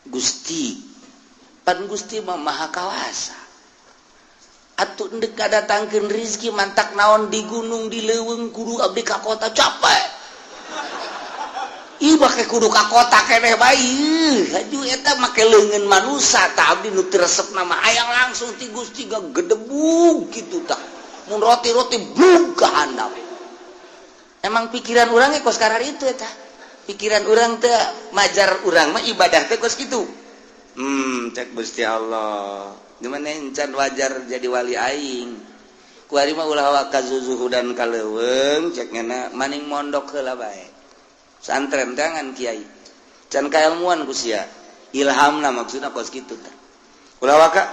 [SPEAKER 2] Gusti pan Gusti mah maha kawasa atuh endek kadatangkeun rezeki mantak naon di gunung di leuweung kudu abdi ka kota capek pakai kudu ka kota keneh bayi haju eta make leungeun manusia tah abdi nu resep nama hayang langsung ti Gusti gedebug kitu tah mun roti-roti blug ka handap emang pikiran urang kos karar itu eta pikiran urang teh majar urang mah ibadah teh kos kitu cek Gusti Allah gimana encan wajar jadi wali aing ku ari mah ulah wa kazuzuhudan kaleuweung cek ngana maning mondok heula bae santren tangan kiai can kailmuan ku sia ilhamna maksudna kos kitu tah ulah waka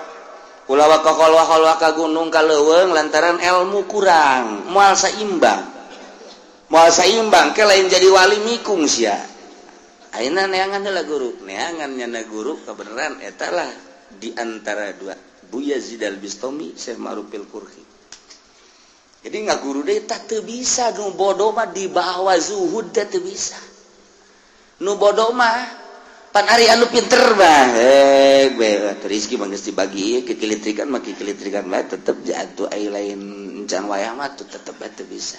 [SPEAKER 2] kolwa ka gunung kaleuweung lantaran ilmu kurang moal saimbang ke lain jadi wali mikung sia ayeuna neangan heula guru neangan nyana guru kebenaran eta lah di antara dua Bu Yazid Al-Bistami Syekh Ma'rufil Qurhi jadi ngaguru deh tak bisa nu bodoh mah di bawah zuhud teh teu bisa nu bodoh mah pan ari anu pinter mah rezeki mah geus dibagi ke kilitrikan mah kilitrikan mah tetep jatuh ai lain encan wayah mah tetep teu bisa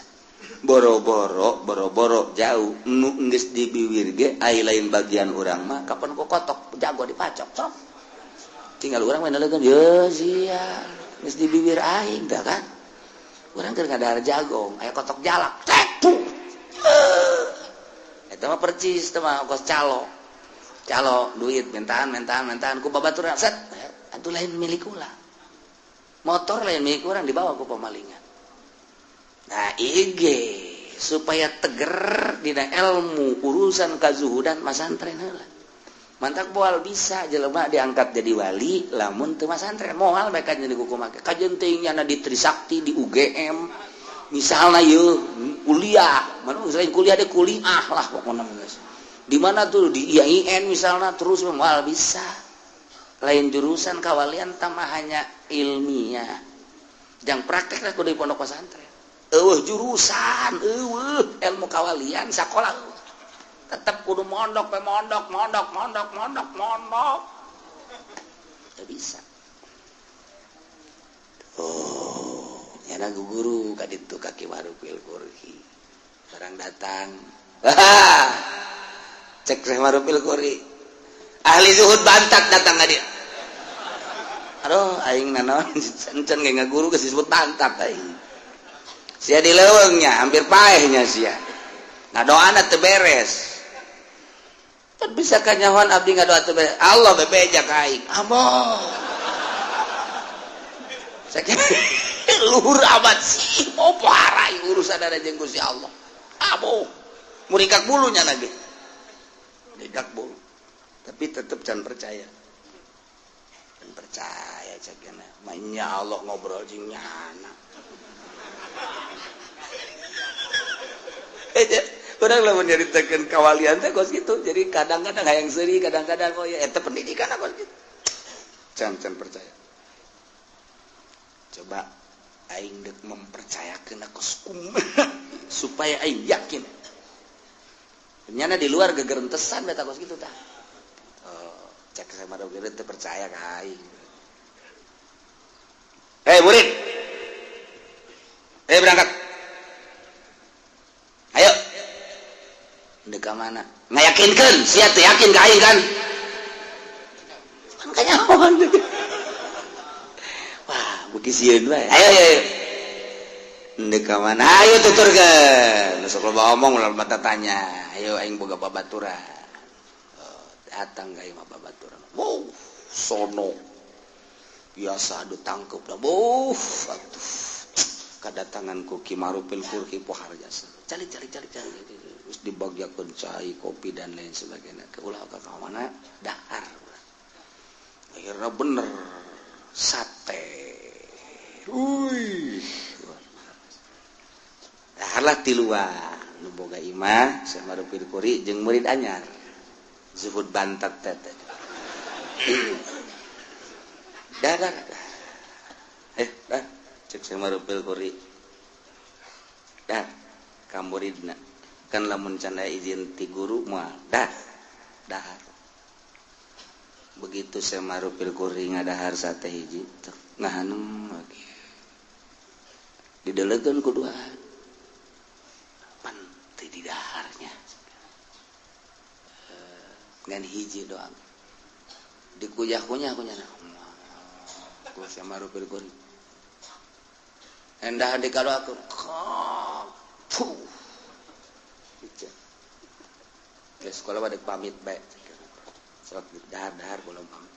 [SPEAKER 2] boro-boro jauh nu geus di bibir ge ai lain bagian urang mah kapan ku kotok jago dipacok sok tinggal urang mah naleungeun ye sia geus di bibir aing tah kan urang keur ngadahar jagong aya kotok jalak cek eta mah percis teh mah kos calo duit mentaan ku babaturan set atuh lain milik ulah motor lain milik urang dibawa ku pamalingan nah ige supaya teger dina ilmu urusan kazuhudan masantren heula mantak moal bisa jelema diangkat jadi wali lamun teu masantren moal mereka jadi kuku make kajenting nyana di Trisakti di UGM misalna yeuh kuliah mana selain kuliah ada kuliah lah pokokna geus di mana tuh di IAIN misalna terus moal bisa lain jurusan kawalian tamah hanya ilmiah jang praktek lah kudu di pondok pesantren jurusan ilmu kawalian sakola tetap kudu mondok tidak bisa nyana guru kaditu kaki Ma'rufil Qurhi barang datang cek Syekh Ma'rufil Qurhi ahli zuhud bantak datang ka dia aduh aing nanaon can ge ngaguru geus disebut bantak aing sia di leuweungnya hampir paehnya sia ngadoana teu beres kan bisa kanyawan abdi ngadoa teu beres Allah bebeja ka aing amboh saking luhur amat sih mau parai urusan ada jeung Gusti Allah amboh murikak bulunya lagi murikak bulu tapi tetep can percaya cakena mainnya Allah ngobrol jeung nyana orang lah menceritakan kawalian teh kos gitu jadi kadang-kadang hayang seuri kadang-kadang oh ya eta pendidikan kos gitu can percaya coba aing dek mempercayakeun kos supaya aing yakin nyana di luar gegerentesan beta kos gitu tah cek sama Ma'rufil teh percaya ka aing murid berangkat ayo ndek ka mana ngayakinkeun sia teh yakin ka aing kan kanyawan wah beuki sieun wae ayo ndek ka mana ayo tuturkeun sok loba omong ulah mata tanya ayo aing boga babaturan datang ka ieu mah babaturan wow sono biasa adu tangkep lah atuh kadatanganku Ki Ma'rufil Qurhi pohar jasa cari terus dibagiakeun cai kopi dan lain sebagainya ke ulah ka mana dahar akhirnya bener sate dahar lah tiluan nu boga imah Syekh Ma'rufil Qurhi jeung murid anyar zuhud bantat teh dah cek Syekh Ma'rufil Qurhi dah ka muridna kan lamun can izin ti guru moal dah begitu Syekh Ma'rufil Qurhi ngadahar sate hiji ngahanem lagi didelegeun kuduaan pan teu didaharnya ngan hiji doang dikuyah-kunyah ku sama rupil kuring endah dikalo aku ke sekolah pada pamit baik sok dahar belum pamit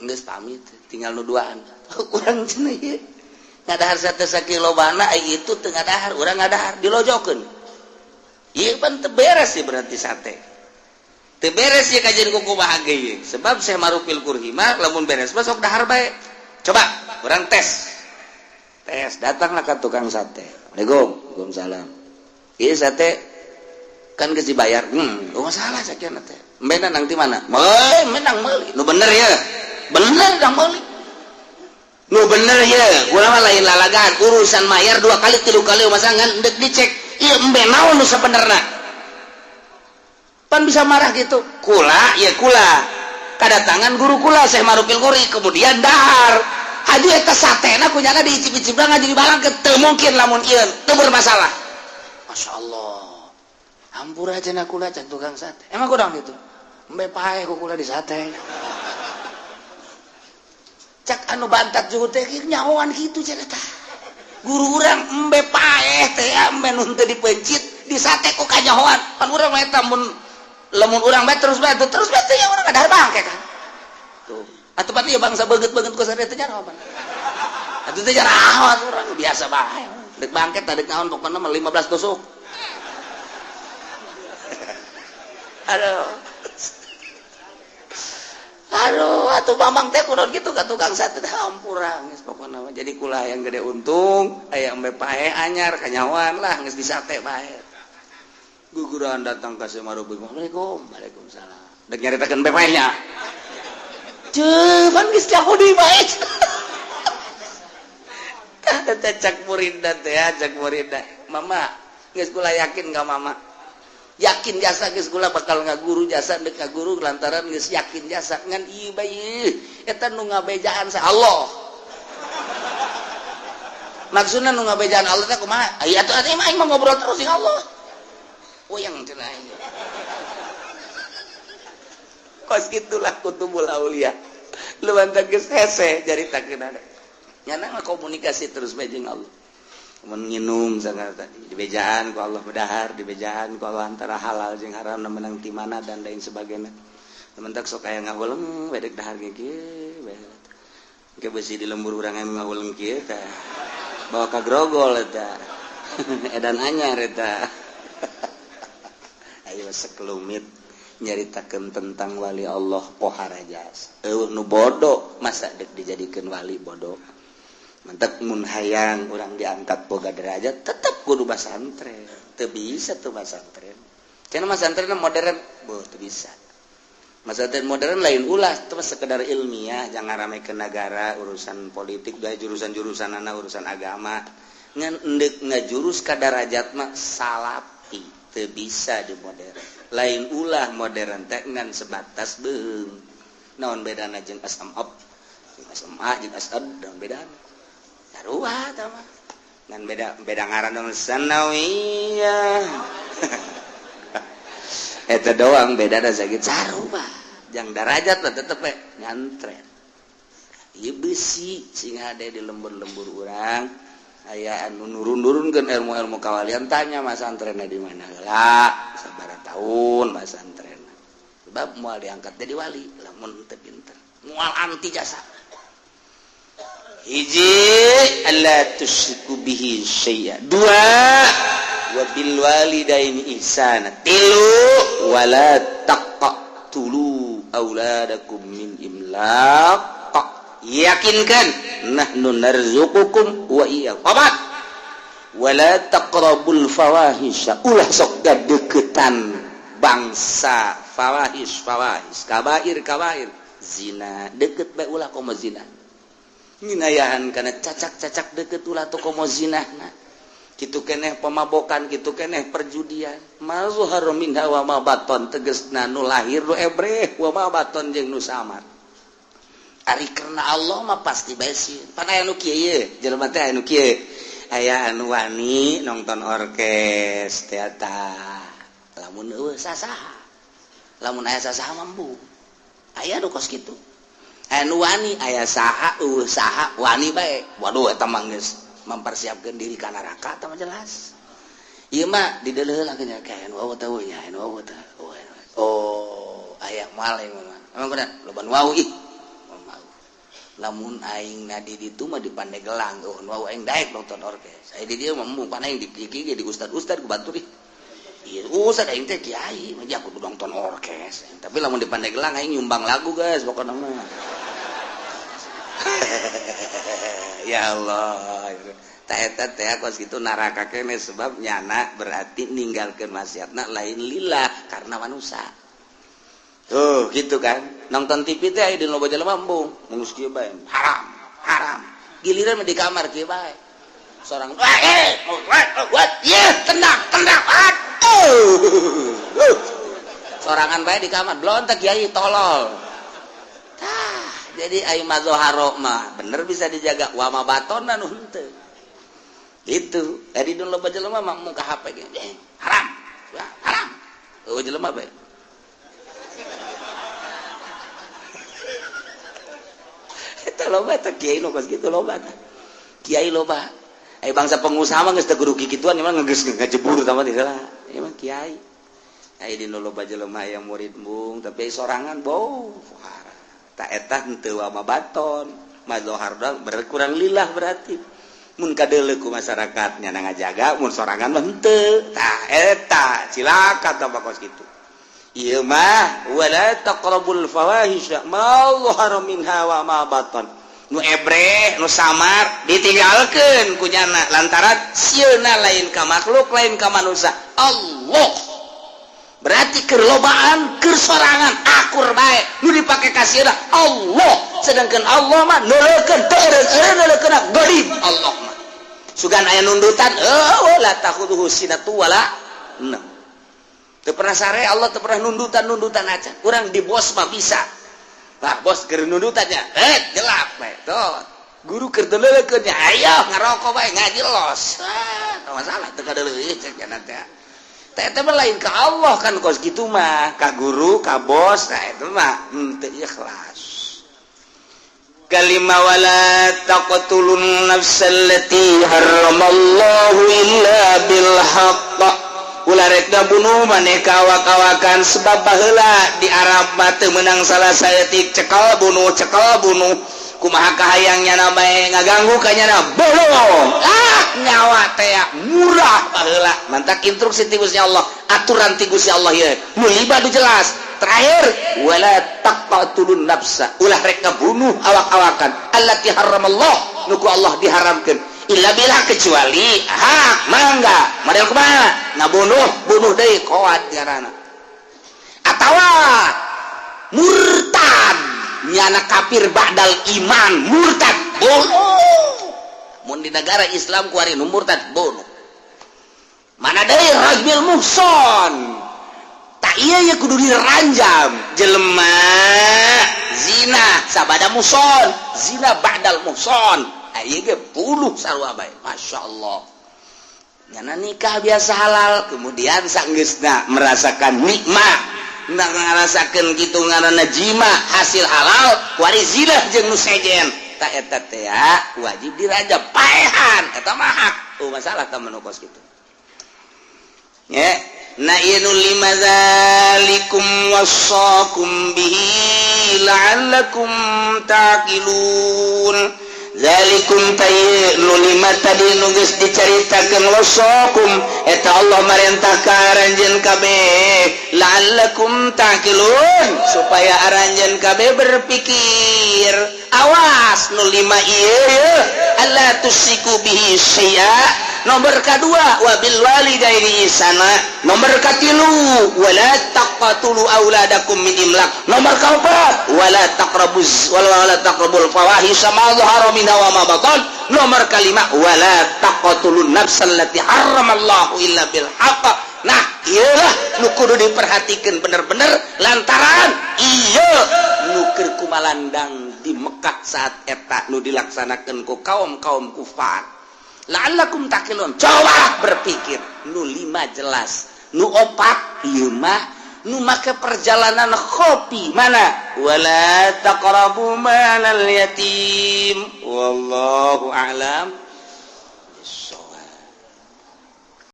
[SPEAKER 2] geus pamit tinggal nu duaan urang cenah ieu ngadahar sakilobana itu teu ngadahar urang ngadahar dilojokeun ieu pan teu beres sih berarti sate teu beres ya kajian kuku bahagia ye. Sebab saya marupil kurhima lamun beres mah sok dahar bae coba urang tes datanglah ke tukang sate Waalaikumsalam ieu sate kan geus dibayar masalah sakieu teh mbena nang ti mana menang meuli nu bener ya bener dang meuli nu bener ya urang mah lain lalagan urusan mayar 2 kali 3 kali masangan dek dicek ieu embe naon nu sabenerna pan bisa marah gitu kula kadatangan guru kula Syekh Marupil Kuri kemudian dahar haju eta satena kunyana diicip-icipna ngajadi balang teu mungkin lamun ieu teu bermasalah masyaallah hampura cenah kula can tukang sate emang kurang gitu embe pae ku kula di sate cak anu bantat juhut teh nyahoan kitu cenah tah guru urang embe paeh teh embe nun teu dipencit di sate ku kanyahoan pan urang mah eta mun lamun urang bae terus bae teh ya urang kadahar bangke kan tuh atuh pati ya bangsa beungeut-beungeut ku sadaya teh nyaho pan atuh teh jaraos urang biasa bae dek bangke teh dek naon pokona mah 15 tusuk aduh atuh mamang teh kunaon kitu ka tukang sate teh hampura geus pokona mah jadi kulah yang gede untung aya embe pae anyar kanyawan lah geus di sate bae guguran datang ka Semarubing Waalaikumsalam dek nyaritakeun embe pae nya ceu pan geus jahudi bae kada cacak muridna teh cak muridna mama geus kula yakin ka mama yakin jasa geus kula bakal ngaguru jasa dek ngaguru lantaran geus yakin jasa ngan ieu bae eta nu ngabejaan sa Allah maksudna nu ngabejaan Allah teh kumaha aya atuh aing mah ngobrol terus jeung Allah yang cenah ieu kos gitulah kutubul aulia lumantan geus hese jaritakeun ada nyana komunikasi terus bae jeung Allah menginum sangat tadi dibejaan ku Allah bedahar dibejaan ku Allah antara halal jeung haram menang ti mana dan lain sebagainya tementak sok aya ngaweuleng wedek dahar ge kieu ke besi di lembur urang anu ngaweuleng kieu tah bawa ka grogol eta edan anyar eta ayo sekelumit nyaritakeun tentang wali Allah pohara jas nu bodoh masa dek dijadikeun wali bodoh mantap mun hayang urang diangkat boga derajat tetep kudu basantren teu bisa tuh basantren cenah basantren modern teu bisa basantren modern lain ulah teu sekedar ilmiah jangan ramekeun negara urusan politik da jurusan-jurusanana urusan agama ngan endek ngajurus ka derajat mah salapi teu bisa di modern lain ulah modern teh ngan sebatas beung naon bedana jeung SMA jeung asad dan bedana sarua tah mah ngan beda ngaran dong sanawiyah eta doang bedana sagit sarua jang derajat mah tetep nyantren ieu beusi sing hade di lembur-lembur urang aya anu nurun-nurunkeun ilmu-ilmu kawalian tanya mas antrenna di mana heula sabaraha taun mas antrenna sebab moal diangkat jadi wali lamun teu pinter moal anti jasa hiji alla tusyriku bihi syai'a dua wa bil walidaini ihsana tilu wala taqtulu auladakum min imlaq yakinkan nahnu narzuqukum wa iyyakum papat wala taqrabul fawahisha ulah sok gadeukeutan bangsa fawahis kabair zina deukeut bae ulah komo zina nginayahan kana cacak-cacak deukeut ulah teu komo zinahna kitu keneh pemabokan kitu keneh perjudian mazhar minha wa ma baton tegasna nu lahir nu ebreh wa ma baton jeung nu samar ari karena Allah mah pasti besin pan aya nu kieu ye jelema teh aya nu kieu aya anu wani nonton orkes teh lamun eueuh sasaha lamun aya saha mampu aya nu kos kitu aya nu wani aya saha wani bae waduh eta mah geus mempersiapkeun diri ka neraka eta mah jelas ieu mah dideuleuh nya kae anu eueuh teh nya anu eueuh teh oh aya maleng emang bener loban wau ih lamun aing nadi ditu mah di Pandeglang wau aing daek nonton orkes aya di dieu mah mung panaing dipiki di ustad-ustad ku batur ih ieu ustad aing teh kiai mah kudu nonton orkes tapi lamun di Pandeglang aing nyumbang lagu guys pokona mah ya Allah tah eta teh kos kitu neraka keneh sebab nyana berarti ninggalkeun maksiatna lain lillah karena manusia. Tuh gitu kan nonton TV teh di loba jelema embung mungus kieu bae haram giliran di kamar kieu bae sorang tendang aduh sorangan bae di kamar belum teh kiai tolol tah jadi aing mazharo mah bener bisa dijaga wa ma batonna nu henteu itu di loba jelema mah mun ka HP ge haram eueuh jelema bae loba eta kiai nu kos kitu loba kiai loba bangsa pengusaha mah geus teu kudu kikituan emang geus ngajebur tah mah teh emang kiai aya dinu loba jelema aya murid mung tapi sorangan bau fuhara tah eta henteu wa baton mazhar berkurang lillah berarti mun kadeuleu ku masyarakat nya ngajaga mun sorangan mah henteu tah eta cilaka tah kos kitu ieu mah wala taqrabul fawahisha ma dhahara minha wa ma batan nu ebre nu samar ditinggalkeun ku nyana lantaran sieuna lain ka makhluk lain ka manusia Allah berarti keur lobaan keur sorangan akur bae nu dipake ka sieuna Allah sedangkan Allah mah nuleukeun teu nuleukeun gharib Allah mah sugan aya nundutan wala takhuduhu sinatu wala nah teu pernah sare Allah teu pernah nundutan aja urang di bos mah bisa lah bos keur nundutannya jelap bae tuh guru keur deuleukeun nya ayo ngarokok bae ngaji los tah masalah teu kadeuleuh cek cenah teh eta mah lain ka Allah kan kos kitu mah ka guru ka bos nah eta mah teu ikhlas kalima wala taqtulun nafsallati harramallahu illa bil haqq ulah rek bunuh maneh kawak-kawakan sebab baheula di Arab mah teu meunang salah saeutik cekal bunuh kumaha kahayangnya na bae ngaganggu ka nyana bolong nyawa teh murah baheula mantak instruksi ti Gusti Allah aturan ti Gusti Allah ieu nu libadu jelas terakhir wala taqtulun nafsa ulah rek bunuh awak-awakan allati harramallah nu ku Allah diharamkeun illa bilah kecuali hak mangga model kumaha ngabunuh deui qoat ngaranna atawa murtad nyana kafir ba'dal iman murtad bunuh mun di negara Islam ku ari nu murtad bunuh mana deui rajmil muhson tak iya ya kudu diranjam jelema zina sabada muhson zina ba'dal muhson ieu ge puluh sarua bae masyaallah nyana nikah biasa halal kemudian sanggeusna merasakan nikmat ngarasakeun kitu ngaranna jima hasil halal wari zina jeung nu sejen tah eta teh wajib dirajam paehan eta mah hak masalah tah manu kos kitu nya na inu limadzalikum wasaqum bihi la'allakum taqilun zalikum tayyinu lima tadi nunggus diceritakeun losokum eta Allah marentah ka aranjeun kabeh la'allakum taqilun supaya aranjeun kabeh berpikir awas nu lima ieu alla tusiku bihi syai'a nomor kedua wabil walidaini ihsana nomor katilu wala taqtulu auladakum min imlaq nomor kaopat wala taqrabul fawahisha ma dhahara minha wa ma batan nomor kalima wala taqtulun nafsal lati harramallahu illa bil haqq nah ieulah nu kudu diperhatikeun bener-bener lantaran ieu nu keur kumalandang di Mekah saat eta nu dilaksanakeun ku kaum-kaum kufar la'allakum taqilun coba berpikir nu lima jelas nu opat ieu mah nu make perjalanan kopi mana wala taqrabu malal yatim wallahu a'lam.